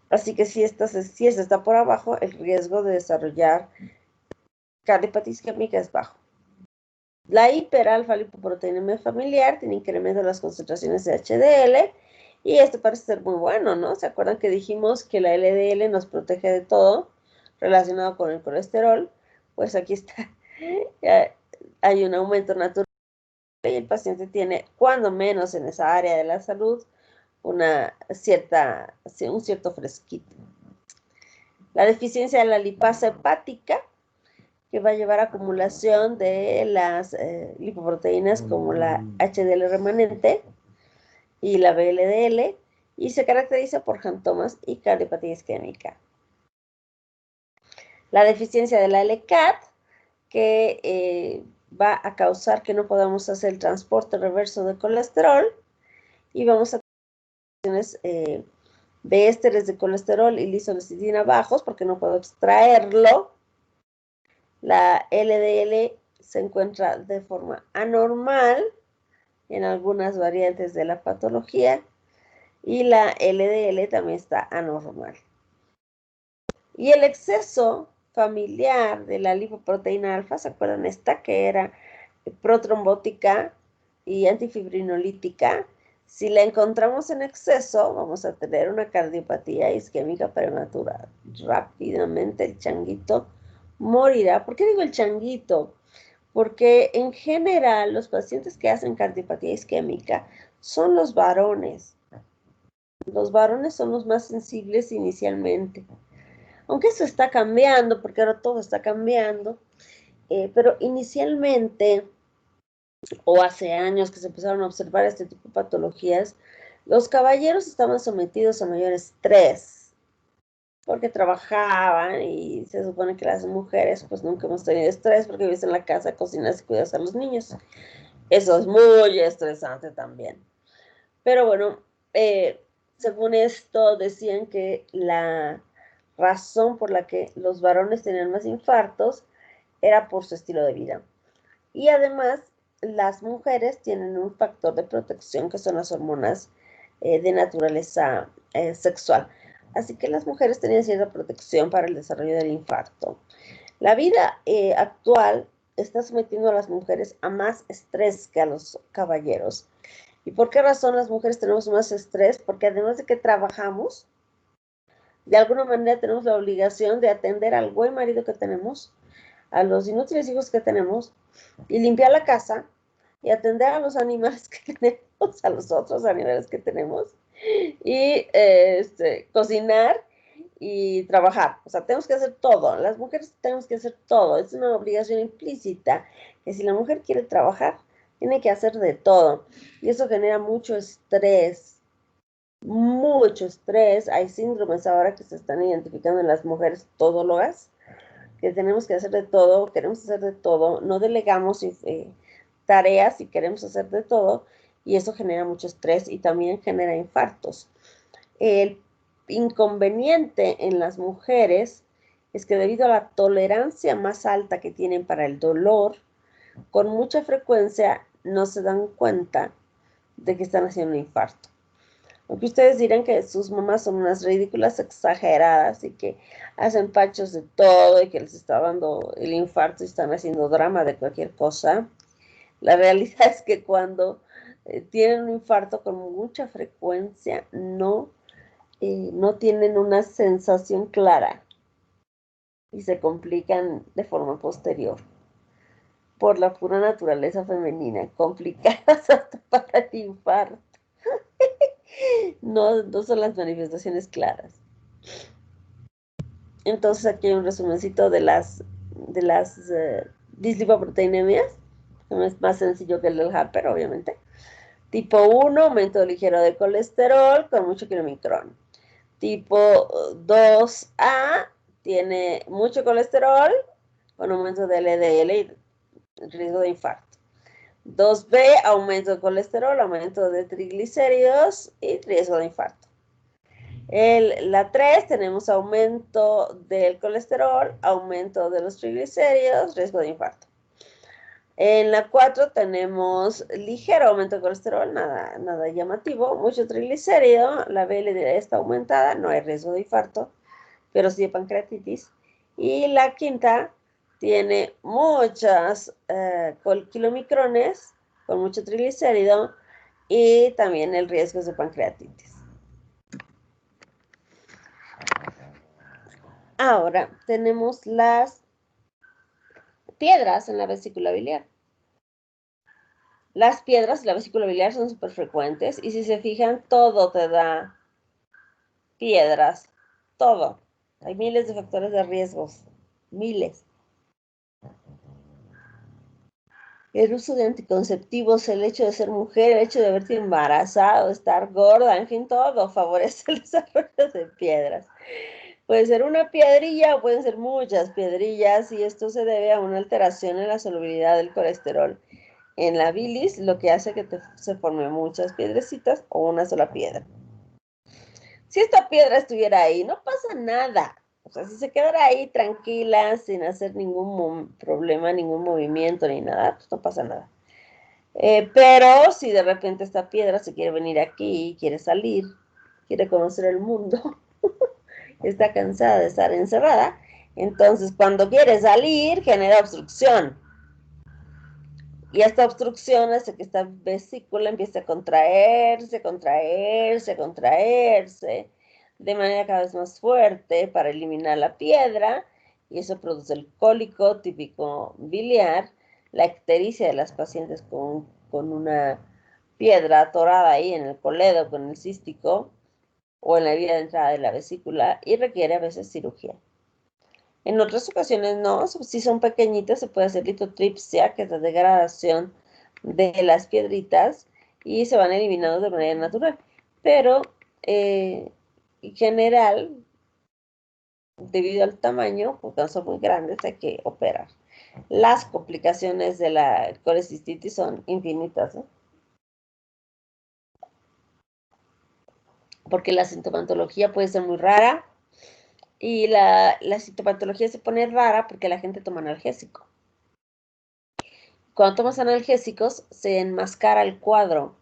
Así que si esta está por abajo, el riesgo de desarrollar cardiopatía isquémica es bajo. La hiperalfa-lipoproteinemia familiar tiene incremento en las concentraciones de HDL y esto parece ser muy bueno, ¿no? ¿Se acuerdan que dijimos que la LDL nos protege de todo relacionado con el colesterol? Pues aquí está, hay un aumento natural y el paciente tiene, cuando menos en esa área de la salud, un cierto fresquito. La deficiencia de la lipasa hepática, que va a llevar a acumulación de las lipoproteínas como la HDL remanente y la VLDL, y se caracteriza por jantomas y cardiopatía isquémica. La deficiencia de la LCAT, que va a causar que no podamos hacer el transporte reverso de colesterol y vamos a tener de ésteres de colesterol y lisocitina bajos porque no puedo extraerlo. La LDL se encuentra de forma anormal en algunas variantes de la patología y la LDL también está anormal. Y el exceso familiar de la lipoproteína alfa, ¿se acuerdan esta que era protrombótica y antifibrinolítica? Si la encontramos en exceso, vamos a tener una cardiopatía isquémica prematura. Rápidamente el changuito morirá. ¿Por qué digo el changuito? Porque en general los pacientes que hacen cardiopatía isquémica son los varones. Los varones son los más sensibles inicialmente. Aunque eso está cambiando, porque ahora todo está cambiando, pero inicialmente, o hace años que se empezaron a observar este tipo de patologías, los caballeros estaban sometidos a mayor estrés, porque trabajaban y se supone que las mujeres pues nunca hemos tenido estrés porque vives en la casa, cocinas y cuidas a los niños. Eso es muy estresante también. Pero bueno, según esto decían que la razón por la que los varones tenían más infartos era por su estilo de vida. Y además, las mujeres tienen un factor de protección que son las hormonas de naturaleza sexual. Así que las mujeres tenían cierta protección para el desarrollo del infarto. La vida actual está sometiendo a las mujeres a más estrés que a los caballeros. ¿Y por qué razón las mujeres tenemos más estrés? Porque además de que trabajamos, de alguna manera tenemos la obligación de atender al buen marido que tenemos, a los inútiles hijos que tenemos, y limpiar la casa, y atender a los animales que tenemos, a los otros animales que tenemos, y cocinar y trabajar. O sea, tenemos que hacer todo. Las mujeres tenemos que hacer todo. Es una obligación implícita que si la mujer quiere trabajar, tiene que hacer de todo. Y eso genera mucho estrés. Mucho estrés. Hay síndromes ahora que se están identificando en las mujeres todólogas, que tenemos que hacer de todo, queremos hacer de todo, no delegamos tareas y queremos hacer de todo, y eso genera mucho estrés y también genera infartos. El inconveniente en las mujeres es que debido a la tolerancia más alta que tienen para el dolor, con mucha frecuencia no se dan cuenta de que están haciendo un infarto. Aunque ustedes dirán que sus mamás son unas ridículas exageradas y que hacen pachos de todo y que les está dando el infarto y están haciendo drama de cualquier cosa, la realidad es que cuando tienen un infarto con mucha frecuencia no tienen una sensación clara y se complican de forma posterior por la pura naturaleza femenina, complicadas hasta para el infarto. No son las manifestaciones claras. Entonces aquí hay un resumencito de las dislipoproteinemias, que es más sencillo que el del Harper, obviamente. Tipo 1, aumento ligero de colesterol con mucho kilomicrón. Tipo 2A, tiene mucho colesterol con aumento de LDL y riesgo de infarto. 2B, aumento de colesterol, aumento de triglicéridos y riesgo de infarto. La 3, tenemos aumento del colesterol, aumento de los triglicéridos, riesgo de infarto. En la 4 tenemos ligero aumento de colesterol, nada llamativo, mucho triglicérido, la BLDL está aumentada, no hay riesgo de infarto, pero sí de pancreatitis. Y la quinta tiene muchas kilomicrones, con mucho triglicérido, y también el riesgo es de pancreatitis. Ahora tenemos las piedras en la vesícula biliar. Las piedras en la vesícula biliar son súper frecuentes y si se fijan, todo te da piedras, todo. Hay miles de factores de riesgos, miles. El uso de anticonceptivos, el hecho de ser mujer, el hecho de haberte embarazado, estar gorda, en fin, todo favorece el desarrollo de piedras. Puede ser una piedrilla o pueden ser muchas piedrillas y esto se debe a una alteración en la solubilidad del colesterol en la bilis, lo que hace que se formen muchas piedrecitas o una sola piedra. Si esta piedra estuviera ahí, no pasa nada. O sea, si se quedara ahí tranquila, sin hacer ningún problema, ningún movimiento ni nada, pues no pasa nada. Pero si de repente esta piedra se quiere venir aquí, quiere salir, quiere conocer el mundo, está cansada de estar encerrada, entonces cuando quiere salir genera obstrucción. Y esta obstrucción hace que esta vesícula empiece a contraerse, contraerse, contraerse, de manera cada vez más fuerte para eliminar la piedra, y eso produce el cólico típico biliar, la ictericia de las pacientes con una piedra atorada ahí en el coledo, con el cístico, o en la vía de entrada de la vesícula, y requiere a veces cirugía. En otras ocasiones no, si son pequeñitas se puede hacer litotripsia, que es la degradación de las piedritas y se van eliminando de manera natural. Pero en general, debido al tamaño, porque son muy grandes, hay que operar. Las complicaciones de la colecistitis son infinitas, ¿no? Porque la sintomatología puede ser muy rara y la sintomatología se pone rara porque la gente toma analgésico. Cuando tomas analgésicos, se enmascara el cuadro.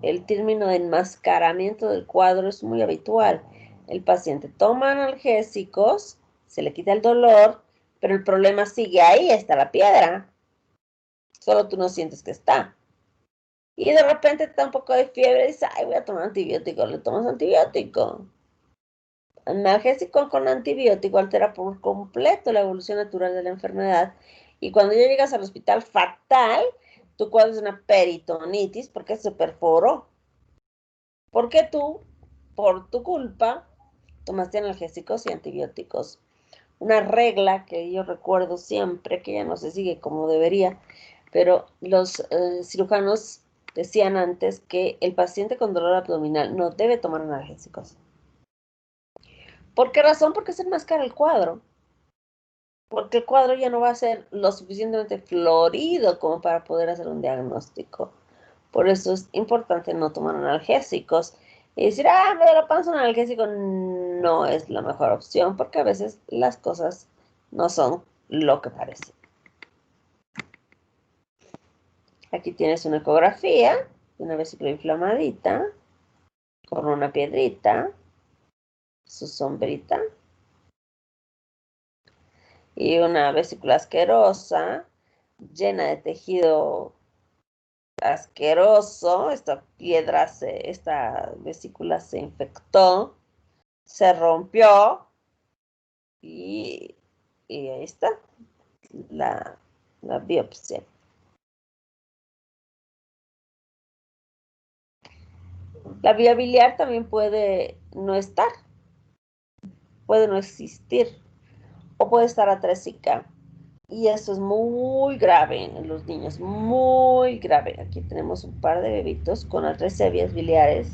El término de enmascaramiento del cuadro es muy habitual. El paciente toma analgésicos, se le quita el dolor, pero el problema sigue ahí, está la piedra. Solo tú no sientes que está. Y de repente te da un poco de fiebre y dices, ay, voy a tomar antibiótico. Le tomas antibiótico. Analgésico con antibiótico altera por completo la evolución natural de la enfermedad. Y cuando ya llegas al hospital fatal, tu cuadro es una peritonitis porque se perforó. Porque tú, por tu culpa, tomaste analgésicos y antibióticos. Una regla que yo recuerdo siempre, que ya no se sigue como debería, pero los cirujanos decían antes que el paciente con dolor abdominal no debe tomar analgésicos. ¿Por qué razón? Porque se enmascara el cuadro. Porque el cuadro ya no va a ser lo suficientemente florido como para poder hacer un diagnóstico. Por eso es importante no tomar analgésicos. Y decir, me da la panza un analgésico no es la mejor opción, porque a veces las cosas no son lo que parecen. Aquí tienes una ecografía de una vesícula inflamadita, con una piedrita, su sombrita, y una vesícula asquerosa, llena de tejido asqueroso. Esta vesícula se infectó, se rompió y, ahí está la, biopsia. La vía biliar también puede no estar, puede no existir o puede estar atrésica. Y eso es muy grave en los niños, muy grave. Aquí tenemos un par de bebitos con atresia biliares.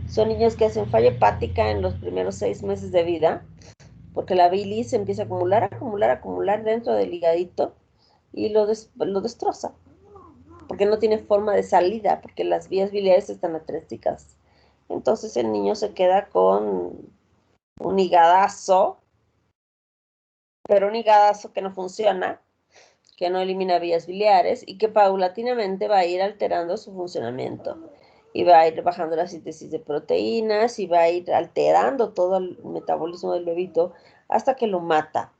Son niños que hacen falla hepática en los primeros 6 meses de vida, porque la bilis se empieza a acumular, acumular, acumular dentro del higadito y lo destroza, porque no tiene forma de salida, porque las vías biliares están atrésicas. Entonces el niño se queda con un higadazo, pero un higadazo que no funciona, que no elimina vías biliares y que paulatinamente va a ir alterando su funcionamiento. Y va a ir bajando la síntesis de proteínas y va a ir alterando todo el metabolismo del bebito hasta que lo mata.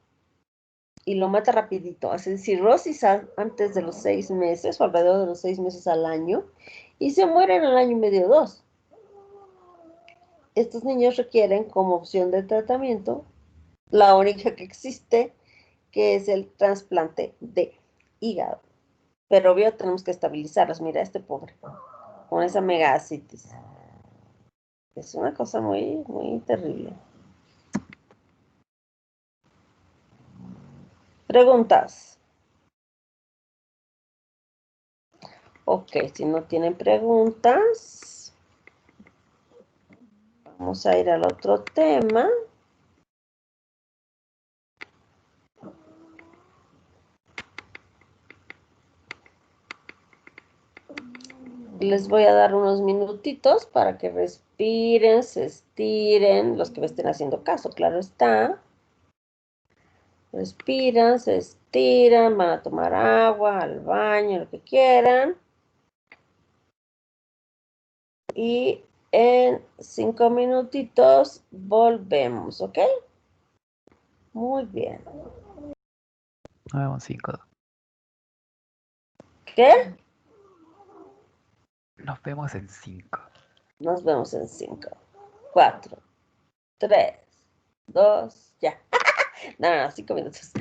Y lo mata rapidito. Hace cirrosis antes de los 6 meses o alrededor de los 6 meses al año y se mueren al año y medio o 2. Estos niños requieren como opción de tratamiento la única que existe, que es el trasplante de hígado. Pero obvio tenemos que estabilizarlos. Mira, este pobre, con esa megacitis. Es una cosa muy, muy terrible. Preguntas. Ok, si no tienen preguntas, vamos a ir al otro tema. Les voy a dar unos minutitos para que respiren, se estiren, los que me estén haciendo caso, claro está. Respiran, se estiran, van a tomar agua, al baño, lo que quieran. Y en 5 minutitos volvemos, ¿ok? Muy bien. Nos vemos en 5. ¿Qué? Nos vemos en 5. Nos vemos en 5, 4, 3, 2, ya. No, 5 minutos.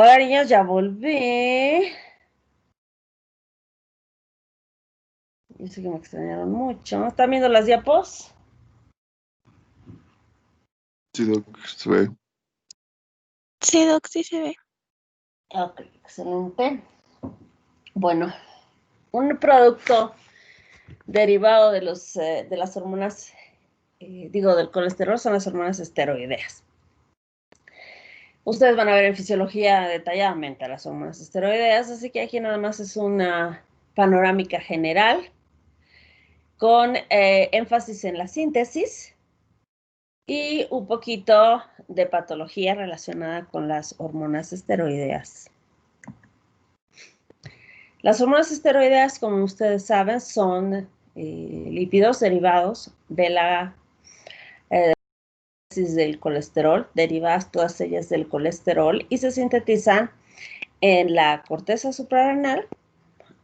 Hola niños, ya volví. Yo sé que me extrañaron mucho. ¿Están viendo las diapos? Sí, Doc, se ve. Sí, Doc, sí se ve. Ok, excelente. Bueno, un producto derivado de las hormonas, del colesterol, son las hormonas esteroideas. Ustedes van a ver en fisiología detalladamente las hormonas esteroideas, así que aquí nada más es una panorámica general con énfasis en la síntesis y un poquito de patología relacionada con las hormonas esteroideas. Las hormonas esteroideas, como ustedes saben, son lípidos derivados de la del colesterol, derivadas todas ellas del colesterol, y se sintetizan en la corteza suprarrenal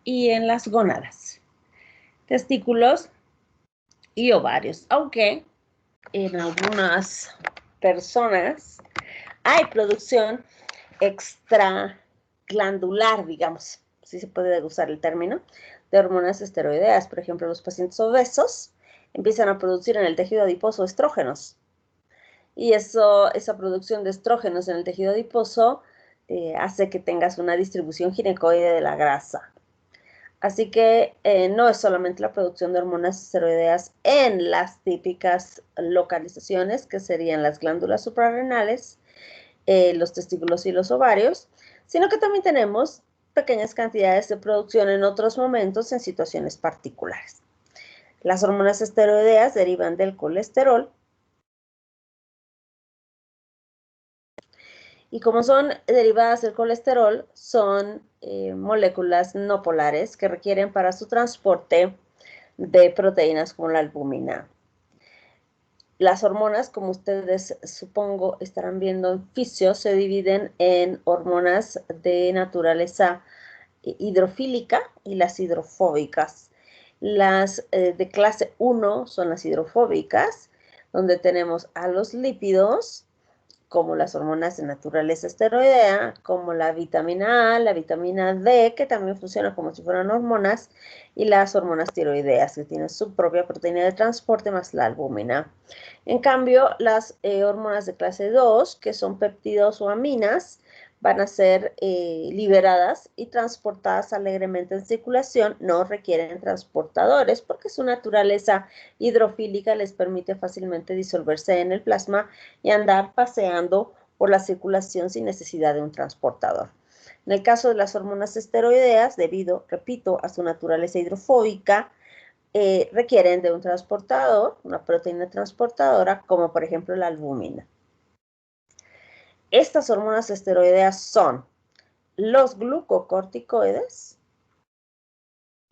y en las gónadas, testículos y ovarios, aunque en algunas personas hay producción extraglandular, digamos, si se puede usar el término, de hormonas esteroideas. Por ejemplo, los pacientes obesos empiezan a producir en el tejido adiposo estrógenos. Y esa producción de estrógenos en el tejido adiposo hace que tengas una distribución ginecoide de la grasa. Así que no es solamente la producción de hormonas esteroideas en las típicas localizaciones, que serían las glándulas suprarrenales, los testículos y los ovarios, sino que también tenemos pequeñas cantidades de producción en otros momentos en situaciones particulares. Las hormonas esteroideas derivan del colesterol y como son derivadas del colesterol, son moléculas no polares que requieren para su transporte de proteínas como la albúmina. Las hormonas, como ustedes supongo estarán viendo en fisio, se dividen en hormonas de naturaleza hidrofílica y las hidrofóbicas. Las de clase 1 son las hidrofóbicas, donde tenemos a los lípidos, como las hormonas de naturaleza esteroidea, como la vitamina A, la vitamina D, que también funciona como si fueran hormonas, y las hormonas tiroideas, que tienen su propia proteína de transporte más la albúmina. En cambio, las hormonas de clase 2, que son péptidos o aminas, van a ser liberadas y transportadas alegremente en circulación, no requieren transportadores porque su naturaleza hidrofílica les permite fácilmente disolverse en el plasma y andar paseando por la circulación sin necesidad de un transportador. En el caso de las hormonas esteroideas, debido, repito, a su naturaleza hidrofóbica, requieren de un transportador, una proteína transportadora, como por ejemplo la albúmina. Estas hormonas esteroideas son los glucocorticoides,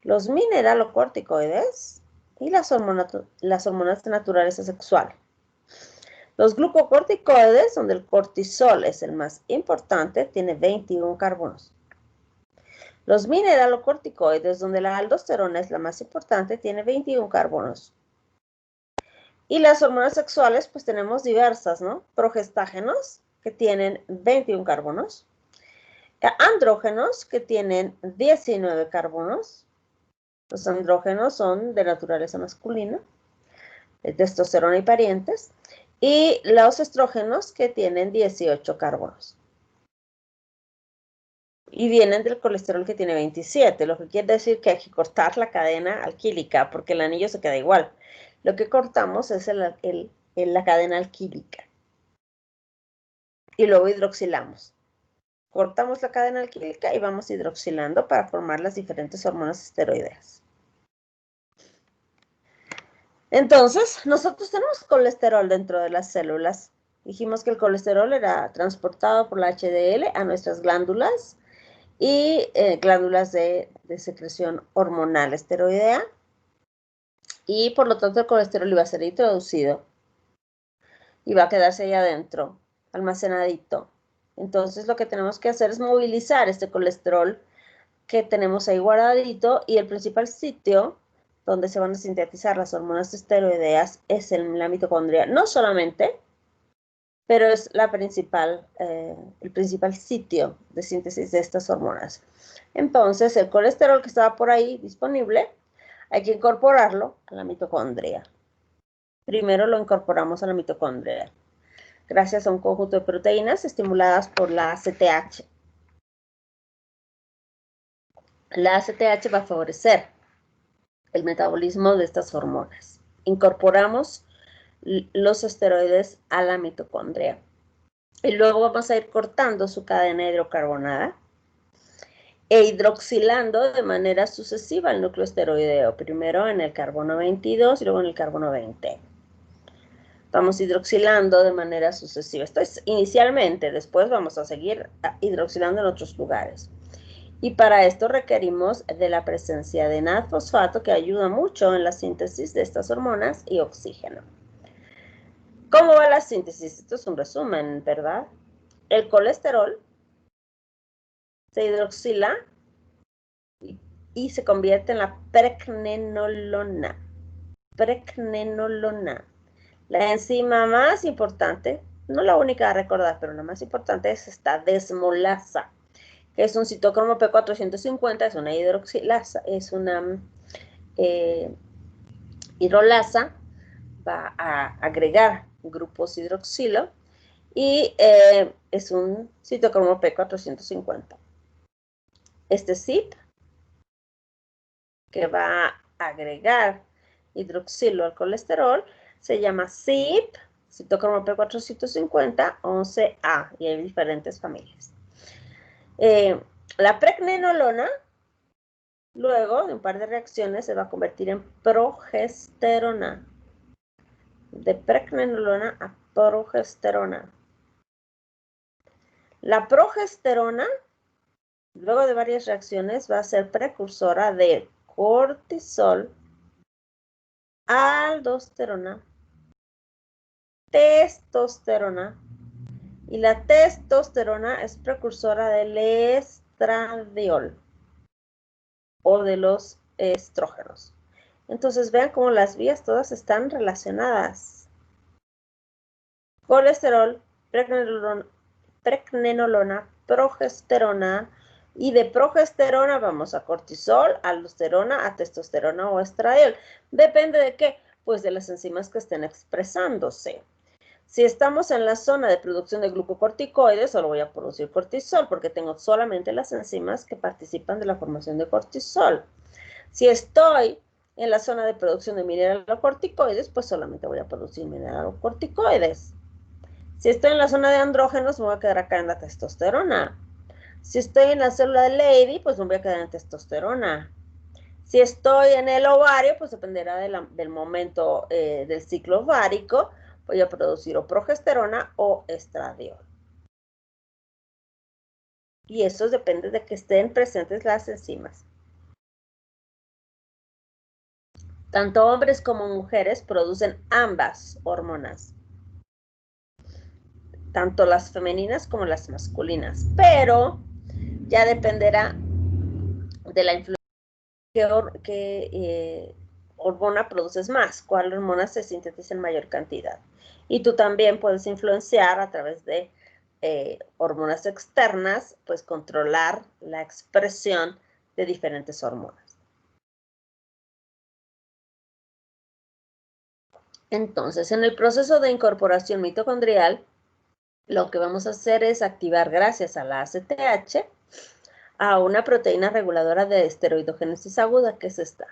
los mineralocorticoides y las hormonas de naturaleza sexual. Los glucocorticoides, donde el cortisol es el más importante, tiene 21 carbonos. Los mineralocorticoides, donde la aldosterona es la más importante, tiene 21 carbonos. Y las hormonas sexuales, pues tenemos diversas, ¿no? Progestágenos, que tienen 21 carbonos. Andrógenos, que tienen 19 carbonos. Los andrógenos son de naturaleza masculina, testosterona y parientes. Y los estrógenos, que tienen 18 carbonos. Y vienen del colesterol, que tiene 27, lo que quiere decir que hay que cortar la cadena alquílica, porque el anillo se queda igual. Lo que cortamos es la cadena alquílica. Y luego hidroxilamos. Cortamos la cadena alquílica y vamos hidroxilando para formar las diferentes hormonas esteroideas. Entonces, nosotros tenemos colesterol dentro de las células. Dijimos que el colesterol era transportado por la HDL a nuestras glándulas y glándulas de secreción hormonal esteroidea. Y por lo tanto el colesterol iba a ser introducido y va a quedarse ahí adentro, almacenadito. Entonces lo que tenemos que hacer es movilizar este colesterol que tenemos ahí guardadito, y el principal sitio donde se van a sintetizar las hormonas esteroideas es en la mitocondria. No solamente pero es el principal sitio de síntesis de estas hormonas. Entonces, el colesterol que estaba por ahí disponible, hay que incorporarlo a la mitocondria. Primero lo incorporamos a la mitocondria, gracias a un conjunto de proteínas estimuladas por la ACTH. La ACTH va a favorecer el metabolismo de estas hormonas. Incorporamos los esteroides a la mitocondria. Y luego vamos a ir cortando su cadena hidrocarbonada e hidroxilando de manera sucesiva el núcleo esteroideo, primero en el carbono 22 y luego en el carbono 20. Vamos hidroxilando de manera sucesiva. Esto es inicialmente, después vamos a seguir hidroxilando en otros lugares. Y para esto requerimos de la presencia de NAD-fosfato, que ayuda mucho en la síntesis de estas hormonas, y oxígeno. ¿Cómo va la síntesis? Esto es un resumen, ¿verdad? El colesterol se hidroxila y se convierte en la pregnenolona. Pregnenolona. La enzima más importante, no la única a recordar, pero la más importante es esta desmolasa, que es un citocromo P450, es una hidroxilasa, es una hidrolasa, va a agregar grupos hidroxilo y es un citocromo P450. Este CYP, que va a agregar hidroxilo al colesterol, se llama CYP, citocromo P450, 11A, y hay diferentes familias. La pregnenolona, luego de un par de reacciones, se va a convertir en progesterona. De pregnenolona a progesterona. La progesterona, luego de varias reacciones, va a ser precursora de cortisol, aldosterona, testosterona, y la testosterona es precursora del estradiol o de los estrógenos. Entonces vean cómo las vías todas están relacionadas. Colesterol, pregnenolona, progesterona, y de progesterona vamos a cortisol, aldosterona, a testosterona o estradiol. ¿Depende de qué? Pues de las enzimas que estén expresándose. Si estamos en la zona de producción de glucocorticoides, solo voy a producir cortisol porque tengo solamente las enzimas que participan de la formación de cortisol. Si estoy en la zona de producción de mineralocorticoides, pues solamente voy a producir mineralocorticoides. Si estoy en la zona de andrógenos, me voy a quedar acá en la testosterona. Si estoy en la célula de Leydig, pues me voy a quedar en testosterona. Si estoy en el ovario, pues dependerá del momento del ciclo ovárico, voy a producir o progesterona o estradiol. Y eso depende de que estén presentes las enzimas. Tanto hombres como mujeres producen ambas hormonas, tanto las femeninas como las masculinas, pero ya dependerá de la influencia qué hormona produces más, cuál hormona se sintetiza en mayor cantidad. Y tú también puedes influenciar a través de hormonas externas, pues controlar la expresión de diferentes hormonas. Entonces, en el proceso de incorporación mitocondrial, lo que vamos a hacer es activar, gracias a la ACTH, a una proteína reguladora de esteroidogénesis aguda, que es esta.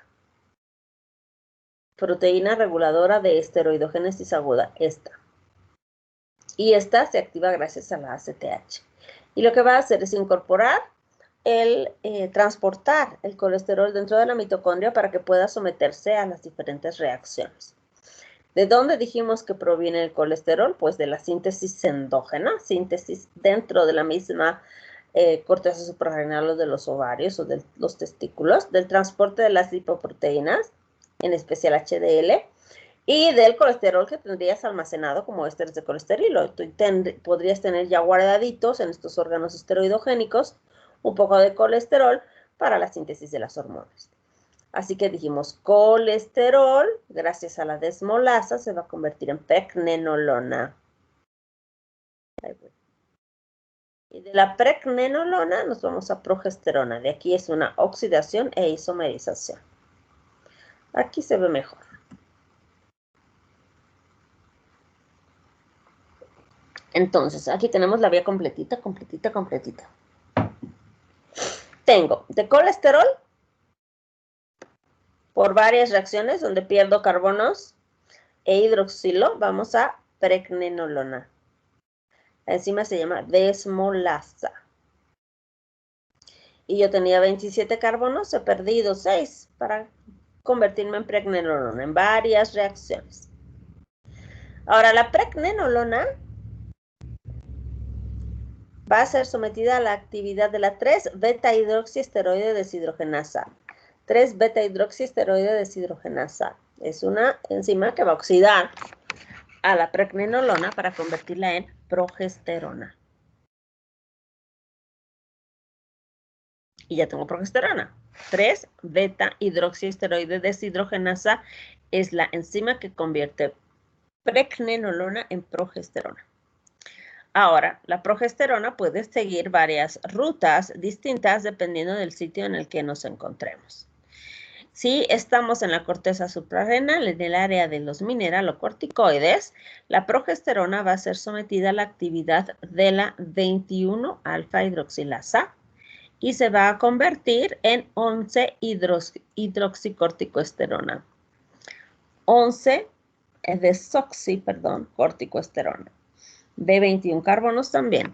Proteína reguladora de esteroidogénesis aguda, esta. Y esta se activa gracias a la ACTH. Y lo que va a hacer es incorporar transportar el colesterol dentro de la mitocondria para que pueda someterse a las diferentes reacciones. ¿De dónde dijimos que proviene el colesterol? Pues de la síntesis endógena, síntesis dentro de la misma corteza suprarrenal o de los ovarios o de los testículos, del transporte de las lipoproteínas, en especial HDL, y del colesterol que tendrías almacenado como ésteres de colesterol. Tú podrías tener ya guardaditos en estos órganos esteroidogénicos un poco de colesterol para la síntesis de las hormonas. Así que dijimos, colesterol, gracias a la desmolasa, se va a convertir en pregnenolona. Ahí voy. Y de la pregnenolona nos vamos a progesterona. De aquí es una oxidación e isomerización. Aquí se ve mejor. Entonces, aquí tenemos la vía completita. Tengo de colesterol por varias reacciones donde pierdo carbonos e hidroxilo. Vamos a pregnenolona. La enzima se llama desmolasa. Y yo tenía 27 carbonos, he perdido 6 para convertirme en pregnenolona en varias reacciones. Ahora, la pregnenolona va a ser sometida a la actividad de la 3-beta-hidroxiesteroide deshidrogenasa. 3-beta-hidroxiesteroide deshidrogenasa. Es una enzima que va a oxidar a la pregnenolona para convertirla en progesterona. Y ya tengo progesterona. 3-beta-hidroxiesteroide deshidrogenasa es la enzima que convierte pregnenolona en progesterona. Ahora, la progesterona puede seguir varias rutas distintas dependiendo del sitio en el que nos encontremos. Si estamos en la corteza suprarrenal, en el área de los mineralocorticoides, la progesterona va a ser sometida a la actividad de la 21-alfa-hidroxilasa y se va a convertir en 11-hidroxicorticoesterona. 11-corticoesterona. De 21 carbonos también.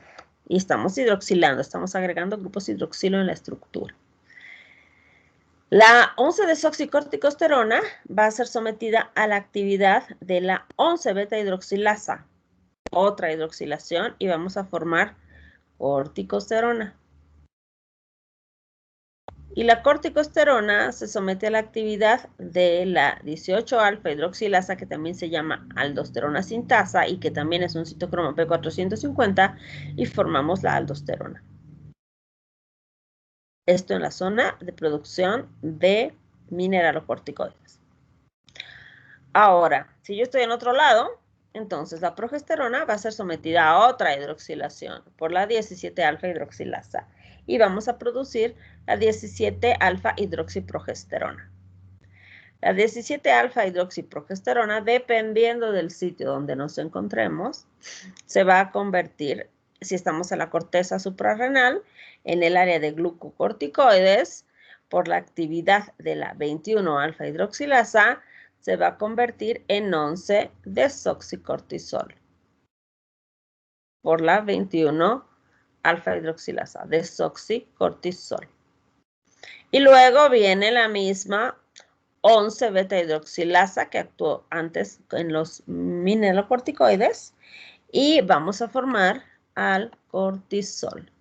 Y estamos hidroxilando, estamos agregando grupos hidroxilo en la estructura. La 11-desoxicórticosterona va a ser sometida a la actividad de la 11-beta-hidroxilasa. Otra hidroxilación y vamos a formar corticosterona. Y la corticosterona se somete a la actividad de la 18-alfa-hidroxilasa, que también se llama aldosterona sintasa y que también es un citocromo P450, y formamos la aldosterona. Esto en la zona de producción de mineralocorticoides. Ahora, si yo estoy en otro lado, entonces la progesterona va a ser sometida a otra hidroxilación por la 17-alfa-hidroxilasa. Y vamos a producir la 17-alfa-hidroxiprogesterona. La 17-alfa-hidroxiprogesterona, dependiendo del sitio donde nos encontremos, se va a convertir, si estamos en la corteza suprarrenal, en el área de glucocorticoides, por la actividad de la 21-alfa-hidroxilasa, se va a convertir en 11-desoxicortisol. Por la 21-alfa-hidroxilasa, desoxicortisol. Y luego viene la misma 11-beta-hidroxilasa que actuó antes en los mineralocorticoides y vamos a formar al cortisol.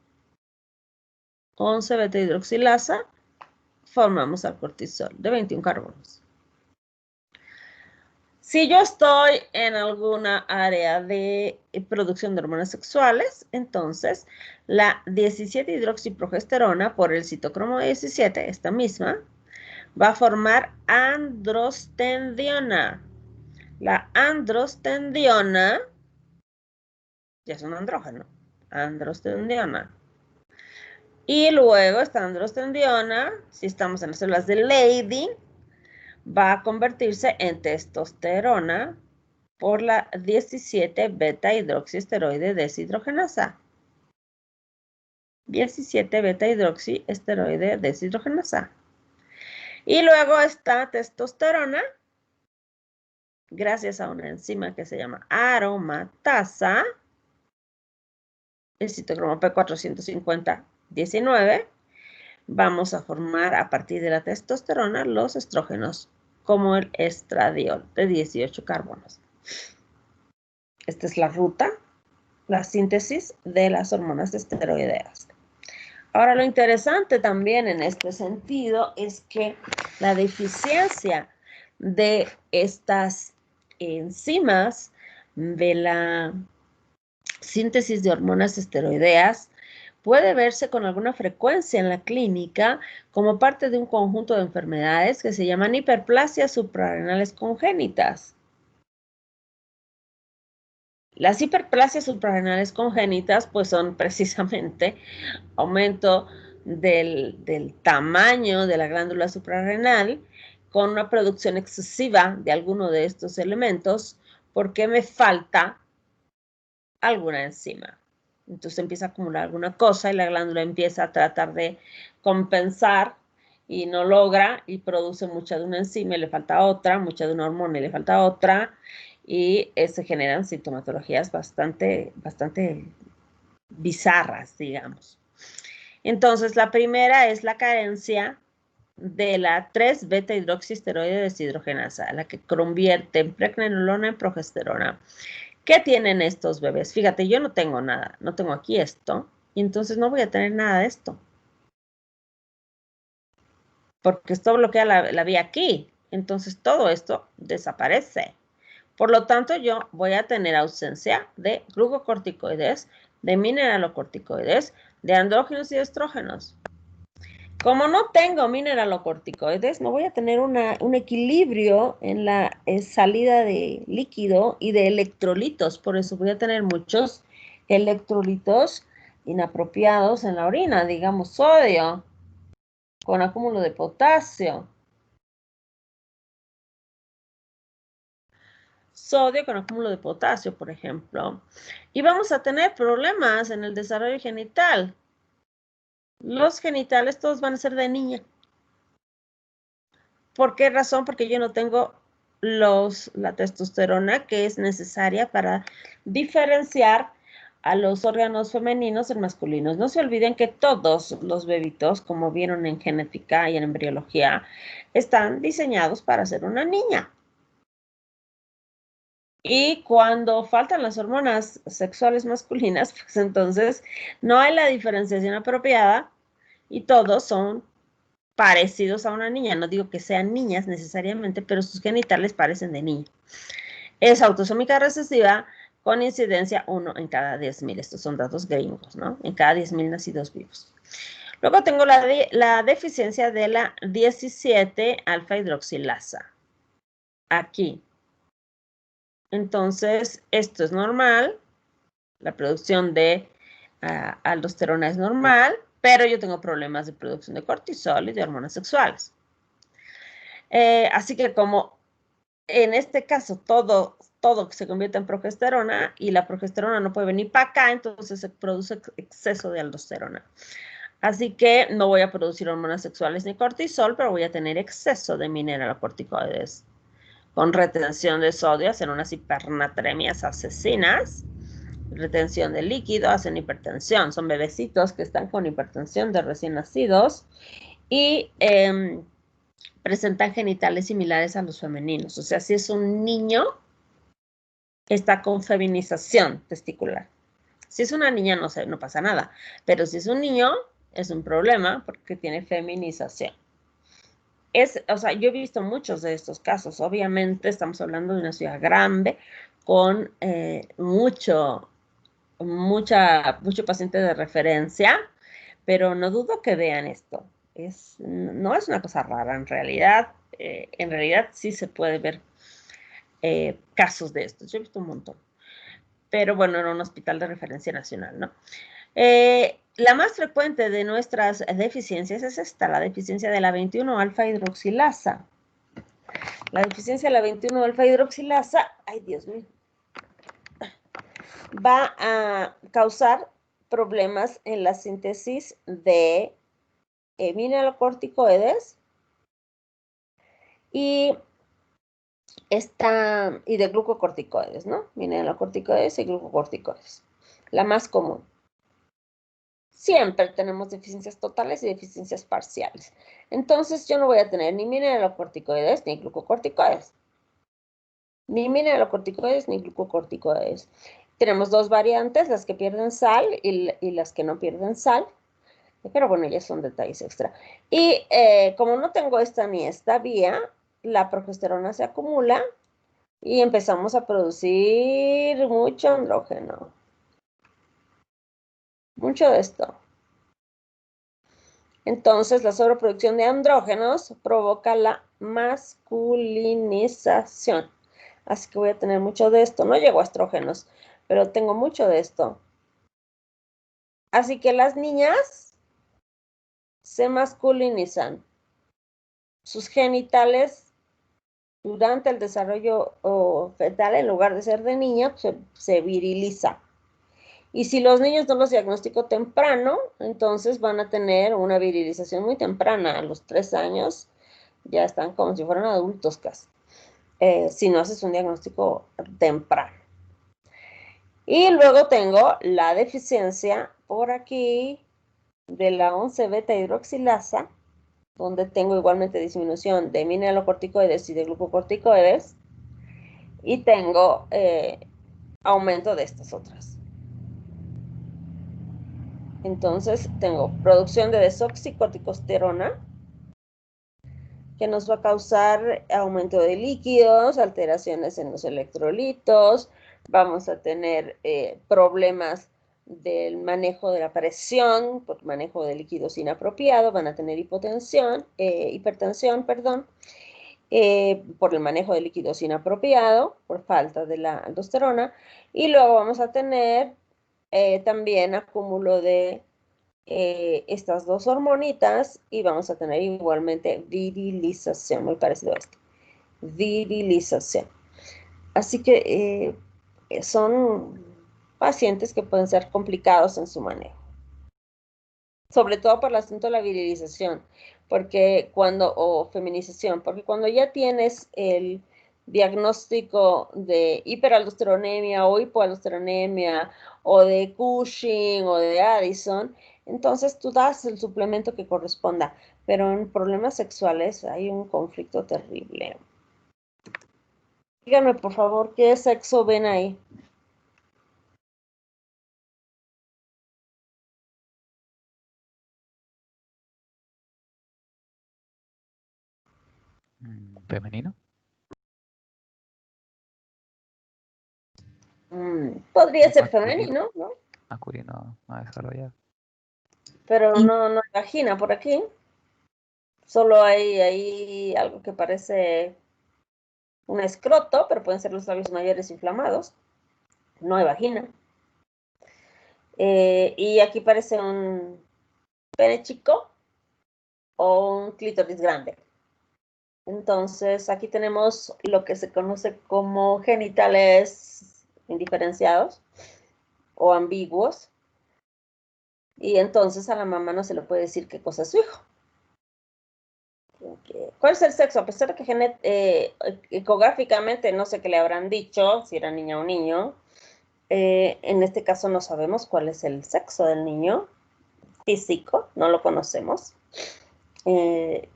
11-beta-hidroxilasa, formamos al cortisol de 21 carbonos. Si yo estoy en alguna área de producción de hormonas sexuales, entonces la 17-hidroxiprogesterona por el citocromo 17, esta misma, va a formar androstendiona. La androstendiona ya es un andrógeno, androstendiona. Y luego esta androstendiona, si estamos en las células de Leydig, va a convertirse en testosterona por la 17-beta-hidroxiesteroide deshidrogenasa. 17-beta-hidroxiesteroide deshidrogenasa. Y luego esta testosterona, gracias a una enzima que se llama aromatasa, el citocromo P450-19, vamos a formar a partir de la testosterona los estrógenos, como el estradiol de 18 carbonos. Esta es la ruta, la síntesis de las hormonas esteroideas. Ahora, lo interesante también en este sentido es que la deficiencia de estas enzimas de la síntesis de hormonas esteroideas puede verse con alguna frecuencia en la clínica como parte de un conjunto de enfermedades que se llaman hiperplasias suprarrenales congénitas. Las hiperplasias suprarrenales congénitas pues son precisamente aumento del tamaño de la glándula suprarrenal con una producción excesiva de alguno de estos elementos porque me falta alguna enzima. Entonces empieza a acumular alguna cosa y la glándula empieza a tratar de compensar y no logra y produce mucha de una enzima y le falta otra, mucha de una hormona y le falta otra y se generan sintomatologías bastante bizarras, digamos. Entonces, la primera es la carencia de la 3-beta-hidroxiesteroide deshidrogenasa, la que convierte en pregnenolona en progesterona. ¿Qué tienen estos bebés? Fíjate, yo no tengo nada, no tengo aquí esto, y entonces no voy a tener nada de esto. Porque esto bloquea la vía aquí, entonces todo esto desaparece. Por lo tanto, yo voy a tener ausencia de glucocorticoides, de mineralocorticoides, de andrógenos y de estrógenos. Como no tengo mineralocorticoides, no voy a tener un equilibrio en la salida de líquido y de electrolitos. Por eso voy a tener muchos electrolitos inapropiados en la orina, digamos sodio, con acúmulo de potasio. Sodio con acúmulo de potasio, por ejemplo. Y vamos a tener problemas en el desarrollo genital. Los genitales todos van a ser de niña. ¿Por qué razón? Porque yo no tengo la testosterona que es necesaria para diferenciar a los órganos femeninos en masculinos. No se olviden que todos los bebitos, como vieron en genética y en embriología, están diseñados para ser una niña. Y cuando faltan las hormonas sexuales masculinas, pues entonces no hay la diferenciación apropiada y todos son parecidos a una niña. No digo que sean niñas necesariamente, pero sus genitales parecen de niña. Es autosómica recesiva con incidencia 1 en cada 10.000. Estos son datos gringos, ¿no? En cada 10.000 nacidos vivos. Luego tengo la deficiencia de la 17 alfa hidroxilasa. Aquí. Entonces, esto es normal. La producción de aldosterona es normal, pero yo tengo problemas de producción de cortisol y de hormonas sexuales. Así que como en este caso todo se convierte en progesterona y la progesterona no puede venir para acá, entonces se produce exceso de aldosterona. Así que no voy a producir hormonas sexuales ni cortisol, pero voy a tener exceso de mineralocorticoides con retención de sodio, hacen unas hipernatremias asesinas, retención de líquido, hacen hipertensión, son bebecitos que están con hipertensión de recién nacidos y presentan genitales similares a los femeninos. O sea, si es un niño, está con feminización testicular. Si es una niña, no pasa nada. Pero si es un niño, es un problema porque tiene feminización. O sea, yo he visto muchos de estos casos. Obviamente estamos hablando de una ciudad grande con mucho paciente de referencia, pero no dudo que vean esto. No es una cosa rara en realidad. En realidad sí se puede ver casos de estos. Yo he visto un montón. Pero bueno, en un hospital de referencia nacional, ¿no? La más frecuente de nuestras deficiencias es esta, la deficiencia de la 21 alfa hidroxilasa. La deficiencia de la 21 alfa hidroxilasa, ay Dios mío, va a causar problemas en la síntesis de mineralocorticoides y de glucocorticoides, ¿no? Mineralocorticoides y glucocorticoides. La más común. Siempre tenemos deficiencias totales y deficiencias parciales. Entonces, yo no voy a tener ni mineralocorticoides ni glucocorticoides. Ni mineralocorticoides ni glucocorticoides. Tenemos dos variantes, las que pierden sal y las que no pierden sal. Pero bueno, ya son detalles extra. Y como no tengo esta ni esta vía, la progesterona se acumula y empezamos a producir mucho andrógeno. Mucho de esto. Entonces, la sobreproducción de andrógenos provoca la masculinización. Así que voy a tener mucho de esto. No llego a estrógenos, pero tengo mucho de esto. Así que las niñas se masculinizan. Sus genitales durante el desarrollo fetal, en lugar de ser de niña, pues, se viriliza. Y si los niños no los diagnostico temprano, entonces van a tener una virilización muy temprana. A los 3 años ya están como si fueran adultos casi. Si no haces un diagnóstico temprano. Y luego tengo la deficiencia por aquí de la 11-beta hidroxilasa, donde tengo igualmente disminución de mineralocorticoides y de glucocorticoides, y tengo aumento de estas otras. Entonces tengo producción de desoxicorticosterona, que nos va a causar aumento de líquidos, alteraciones en los electrolitos, vamos a tener problemas del manejo de la presión, por manejo de líquidos inapropiado, van a tener hipertensión, perdón, por el manejo de líquidos inapropiado, por falta de la aldosterona, y luego vamos a tener también acúmulo de estas dos hormonitas y vamos a tener igualmente virilización, muy parecido a esto, virilización. Así que son pacientes que pueden ser complicados en su manejo, sobre todo por el asunto de la virilización, o feminización, porque cuando ya tienes el diagnóstico de hiperaldosteronemia o hipoaldosteronemia o de Cushing o de Addison, entonces tú das el suplemento que corresponda, pero en problemas sexuales hay un conflicto terrible. Díganme, por favor, ¿qué sexo ven ahí? ¿Femenino? Podría ser Masculino. femenino, ¿no? Masculino no desarrollado. Pero Y no imagina por aquí. Solo hay algo que parece un escroto, pero pueden ser los labios mayores inflamados. No hay vagina. Y aquí parece un pene chico o un clítoris grande. Entonces, aquí tenemos lo que se conoce como genitales indiferenciados o ambiguos. Y entonces a la mamá no se le puede decir qué cosa es su hijo. ¿Cuál es el sexo? A pesar de que ecográficamente no sé qué le habrán dicho, si era niña o niño, en este caso no sabemos cuál es el sexo del niño físico, no lo conocemos. En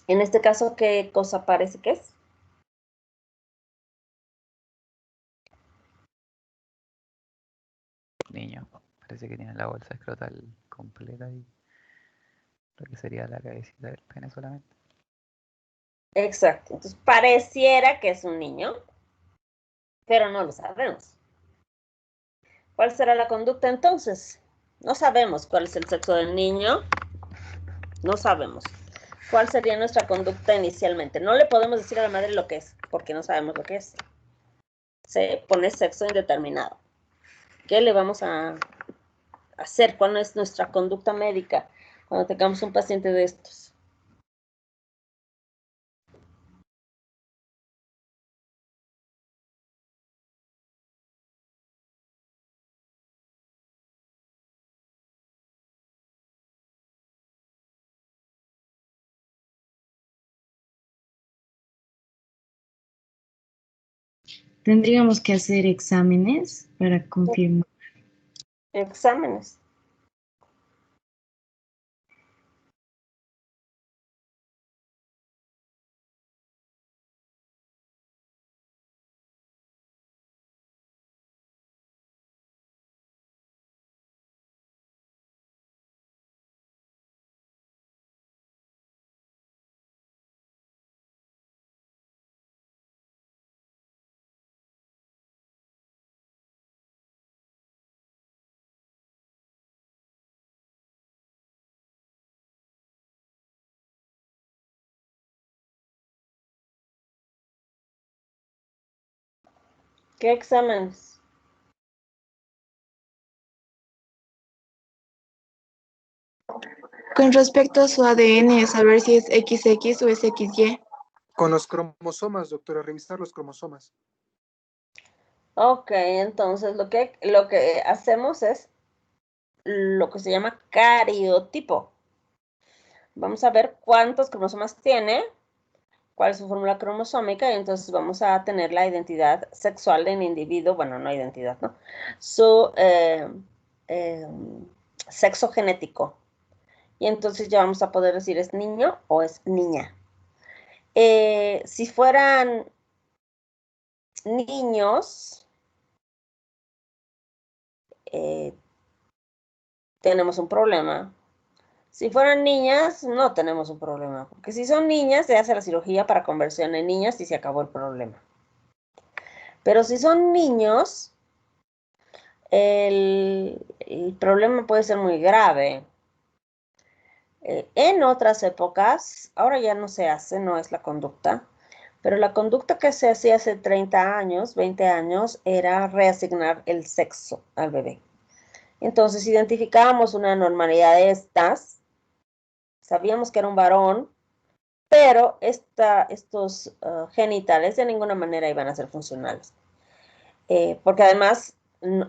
este caso, ¿qué cosa parece que es? Niño. Parece que tiene la bolsa escrotal completa y lo que sería la cabecita del pene solamente. Exacto, entonces pareciera que es un niño, pero no lo sabemos. ¿Cuál será la conducta entonces? No sabemos cuál es el sexo del niño, no sabemos. ¿Cuál sería nuestra conducta inicialmente? No le podemos decir a la madre lo que es, porque no sabemos lo que es. Se pone sexo indeterminado. ¿Qué le vamos a hacer? ¿Cuál es nuestra conducta médica cuando tengamos un paciente de estos? Tendríamos que hacer exámenes para confirmar. Exámenes. ¿Qué exámenes? Con respecto a su ADN, saber si es XX o es XY. Con los cromosomas, doctora, revisar los cromosomas. Ok, entonces lo que hacemos es lo que se llama cariotipo. Vamos a ver cuántos cromosomas tiene, cuál es su fórmula cromosómica, y entonces vamos a tener la identidad sexual del individuo, bueno, no identidad, ¿no? Su eh, sexo genético. Y entonces ya vamos a poder decir es niño o es niña. Si fueran niños, tenemos un problema. Si fueran niñas, no tenemos un problema, porque si son niñas, se hace la cirugía para conversión en niñas y se acabó el problema. Pero si son niños, el problema puede ser muy grave. En otras épocas, ahora ya no se hace, no es la conducta, pero la conducta que se hacía hace 30 años, 20 años, era reasignar el sexo al bebé. Entonces identificábamos una anormalidad de estas, sabíamos que era un varón, pero estos genitales de ninguna manera iban a ser funcionales. Porque además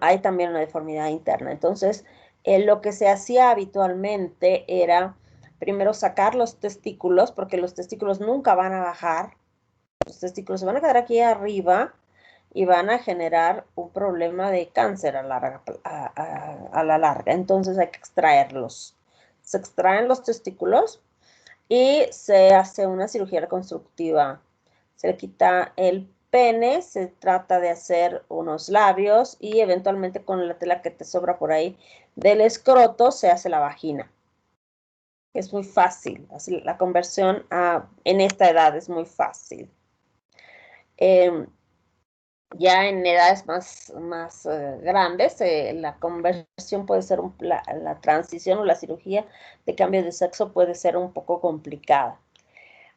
hay también una deformidad interna. Entonces, lo que se hacía habitualmente era primero sacar los testículos, porque los testículos nunca van a bajar, los testículos se van a quedar aquí arriba y van a generar un problema de cáncer a la larga. Entonces hay que extraerlos. Se extraen los testículos y se hace una cirugía reconstructiva. Se le quita el pene, se trata de hacer unos labios y eventualmente con la tela que te sobra por ahí del escroto se hace la vagina. Es muy fácil, así, la conversión en esta edad es muy fácil. Ya en edades más grandes, la conversión puede ser, la transición o la cirugía de cambio de sexo puede ser un poco complicada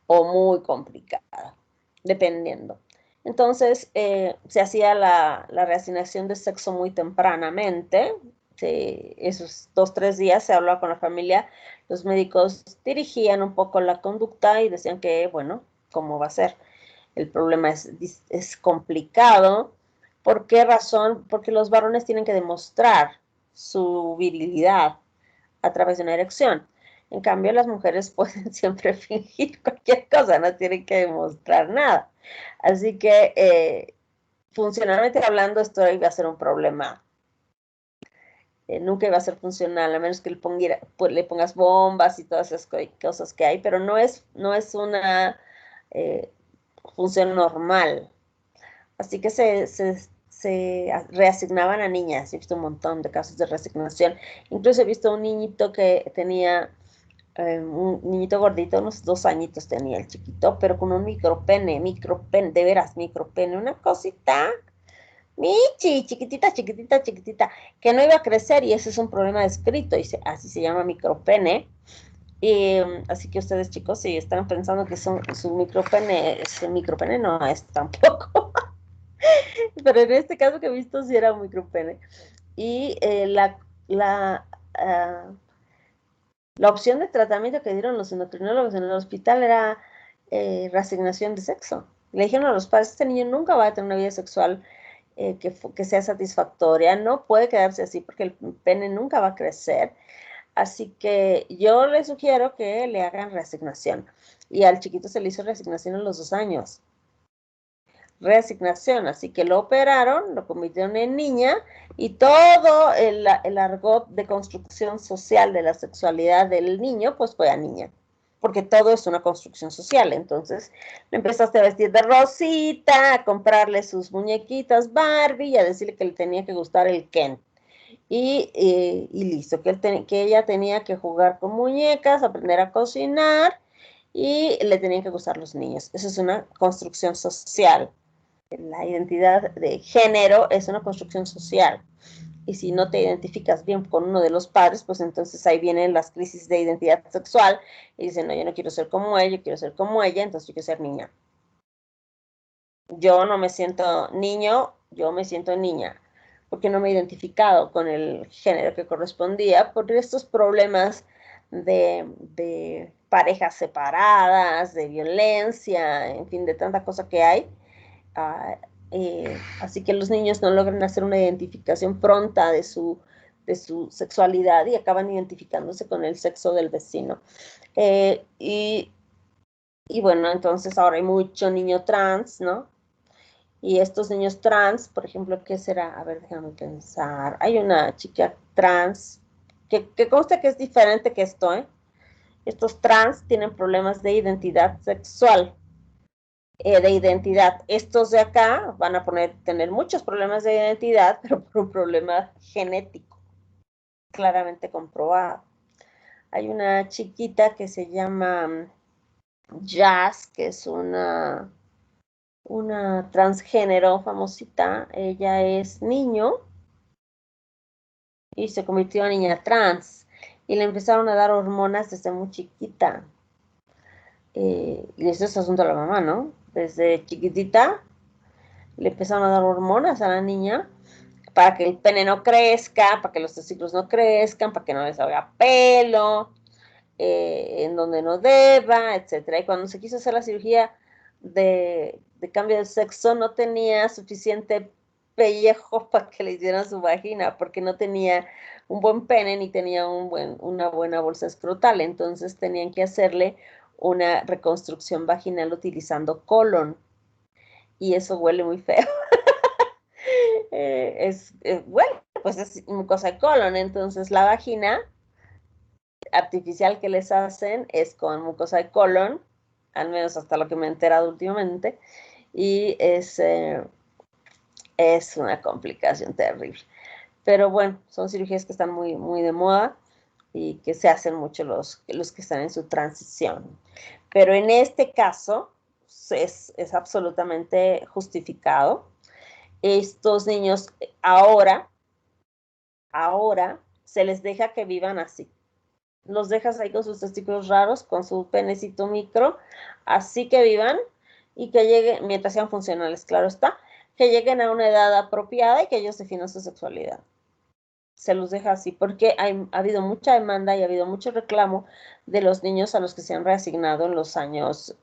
o muy complicada, dependiendo. Entonces, se hacía la reasignación de sexo muy tempranamente. Esos 2, 3 días se hablaba con la familia, los médicos dirigían un poco la conducta y decían que, bueno, ¿cómo va a ser? El problema es complicado. ¿Por qué razón? Porque los varones tienen que demostrar su virilidad a través de una erección. En cambio, las mujeres pueden siempre fingir cualquier cosa, no tienen que demostrar nada. Así que, funcionalmente hablando, esto iba a ser un problema. Nunca iba a ser funcional, a menos que le pongas bombas y todas esas cosas que hay, pero no es una función normal. Así que se reasignaban a niñas. He visto un montón de casos de reasignación. Incluso he visto un niñito que tenía, un niñito gordito, unos 2 añitos tenía el chiquito, pero con un micropene, de veras, micropene, una cosita, michi, chiquitita, chiquitita, chiquitita, que no iba a crecer y ese es un problema descrito, y así se llama micropene. Y así que ustedes, chicos, si están pensando que su micropene no es tampoco. Pero en este caso que he visto sí era un micropene. Y la opción de tratamiento que dieron los endocrinólogos en el hospital era reasignación de sexo. Le dijeron a los padres, este niño nunca va a tener una vida sexual que sea satisfactoria, no puede quedarse así porque el pene nunca va a crecer. Así que yo le sugiero que le hagan reasignación. Y al chiquito se le hizo reasignación a los 2 años. Reasignación, así que lo operaron, lo convirtieron en niña y todo el argot de construcción social de la sexualidad del niño, pues fue a niña, porque todo es una construcción social. Entonces le empezaste a vestir de rosita, a comprarle sus muñequitas Barbie y a decirle que le tenía que gustar el Ken. Y listo, que ella tenía que jugar con muñecas, aprender a cocinar y le tenían que gustar los niños. Eso es una construcción social. La identidad de género es una construcción social. Y si no te identificas bien con uno de los padres, pues entonces ahí vienen las crisis de identidad sexual y dicen, no, yo no quiero ser como ella, yo quiero ser como ella, entonces yo quiero ser niña. Yo no me siento niño, yo me siento niña, porque no me he identificado con el género que correspondía, por estos problemas de parejas separadas, de violencia, en fin, de tanta cosa que hay. Así que los niños no logran hacer una identificación pronta de su sexualidad y acaban identificándose con el sexo del vecino. Y bueno, entonces ahora hay mucho niño trans, ¿no? Y estos niños trans, por ejemplo, ¿qué será? A ver, déjame pensar. Hay una chica trans que consta que es diferente que esto, ¿eh? Estos trans tienen problemas de identidad sexual, de identidad. Estos de acá van a tener muchos problemas de identidad, pero por un problema genético, claramente comprobado. Hay una chiquita que se llama Jazz, que es una transgénero famosita. Ella es niño y se convirtió en niña trans y le empezaron a dar hormonas desde muy chiquita. Y eso es asunto de la mamá, ¿no? Desde chiquitita le empezaron a dar hormonas a la niña para que el pene no crezca, para que los testículos no crezcan, para que no les salga pelo, en donde no deba, etcétera. Y cuando se quiso hacer la cirugía de cambio de sexo, no tenía suficiente pellejo para que le hicieran su vagina, porque no tenía un buen pene ni tenía una buena bolsa escrotal. Entonces tenían que hacerle una reconstrucción vaginal utilizando colon. Y eso huele muy feo. Bueno, pues es mucosa de colon. Entonces la vagina artificial que les hacen es con mucosa de colon, al menos hasta lo que me he enterado últimamente, y es una complicación terrible. Pero bueno, son cirugías que están muy, muy de moda y que se hacen mucho los que están en su transición. Pero en este caso es absolutamente justificado. Estos niños ahora se les deja que vivan así. Los dejas ahí con sus testículos raros, con su penecito micro, así que vivan y que lleguen, mientras sean funcionales, claro está, que lleguen a una edad apropiada y que ellos definan su sexualidad. Se los deja así, porque ha habido mucha demanda y ha habido mucho reclamo de los niños a los que se han reasignado en los años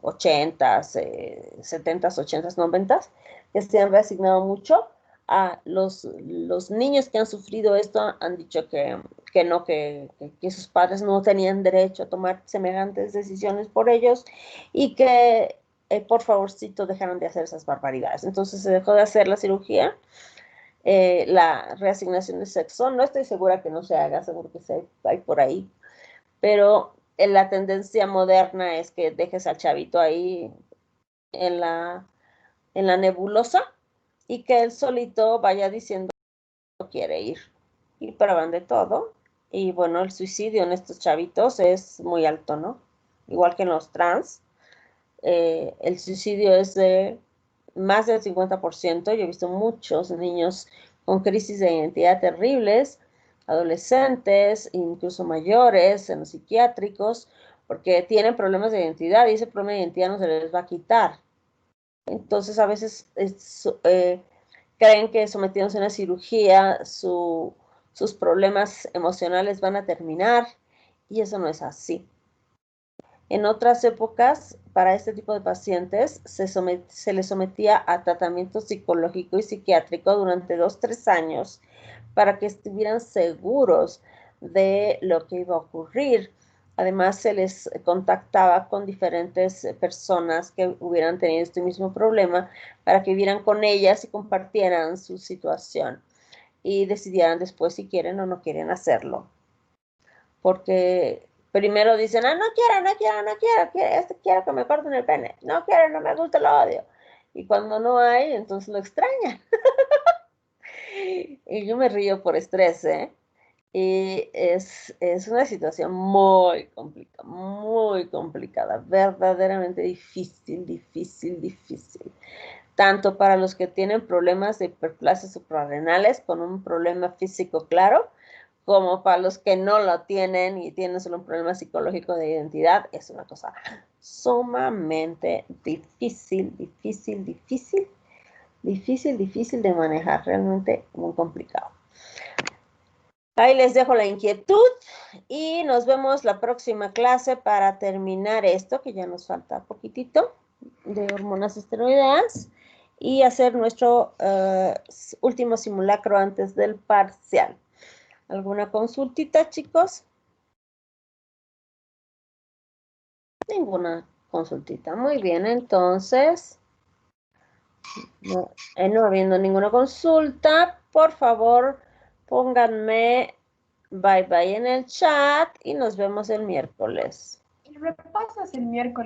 80, 70, 80, 90, que se han reasignado mucho a los niños que han sufrido esto, han dicho que no, que sus padres no tenían derecho a tomar semejantes decisiones por ellos y que por favorcito dejaran de hacer esas barbaridades. Entonces se dejó de hacer la cirugía, la reasignación de sexo. No estoy segura que no se haga, seguro que hay por ahí, pero la tendencia moderna es que dejes al chavito ahí en la nebulosa y que él solito vaya diciendo que quiere ir. Y prueban de todo. Y bueno, el suicidio en estos chavitos es muy alto, ¿no? Igual que en los trans. El suicidio es de más del 50%. Yo he visto muchos niños con crisis de identidad terribles, adolescentes, incluso mayores, en los psiquiátricos, porque tienen problemas de identidad y ese problema de identidad no se les va a quitar. Entonces a veces creen que sometiéndose a una cirugía sus problemas emocionales van a terminar y eso no es así. En otras épocas, para este tipo de pacientes, se les sometía a tratamiento psicológico y psiquiátrico durante 2-3 años para que estuvieran seguros de lo que iba a ocurrir. Además, se les contactaba con diferentes personas que hubieran tenido este mismo problema para que vivieran con ellas y compartieran su situación y decidieran después si quieren o no quieren hacerlo. Porque primero dicen, no quiero que me corten el pene, no quiero, no me gusta, lo odio. Y cuando no hay, entonces lo extrañan. Y yo me río por estrés, ¿eh? Y es una situación muy complicada, verdaderamente difícil. Tanto para los que tienen problemas de hiperplasia suprarrenales, con un problema físico claro, como para los que no lo tienen y tienen solo un problema psicológico de identidad. Es una cosa sumamente difícil de manejar, realmente muy complicado. Ahí les dejo la inquietud y nos vemos la próxima clase para terminar esto, que ya nos falta poquitito, de hormonas esteroideas, y hacer nuestro último simulacro antes del parcial. ¿Alguna consultita, chicos? Ninguna consultita. Muy bien, entonces, no habiendo ninguna consulta, por favor, pónganme bye bye en el chat y nos vemos el miércoles. Y repasas el miércoles.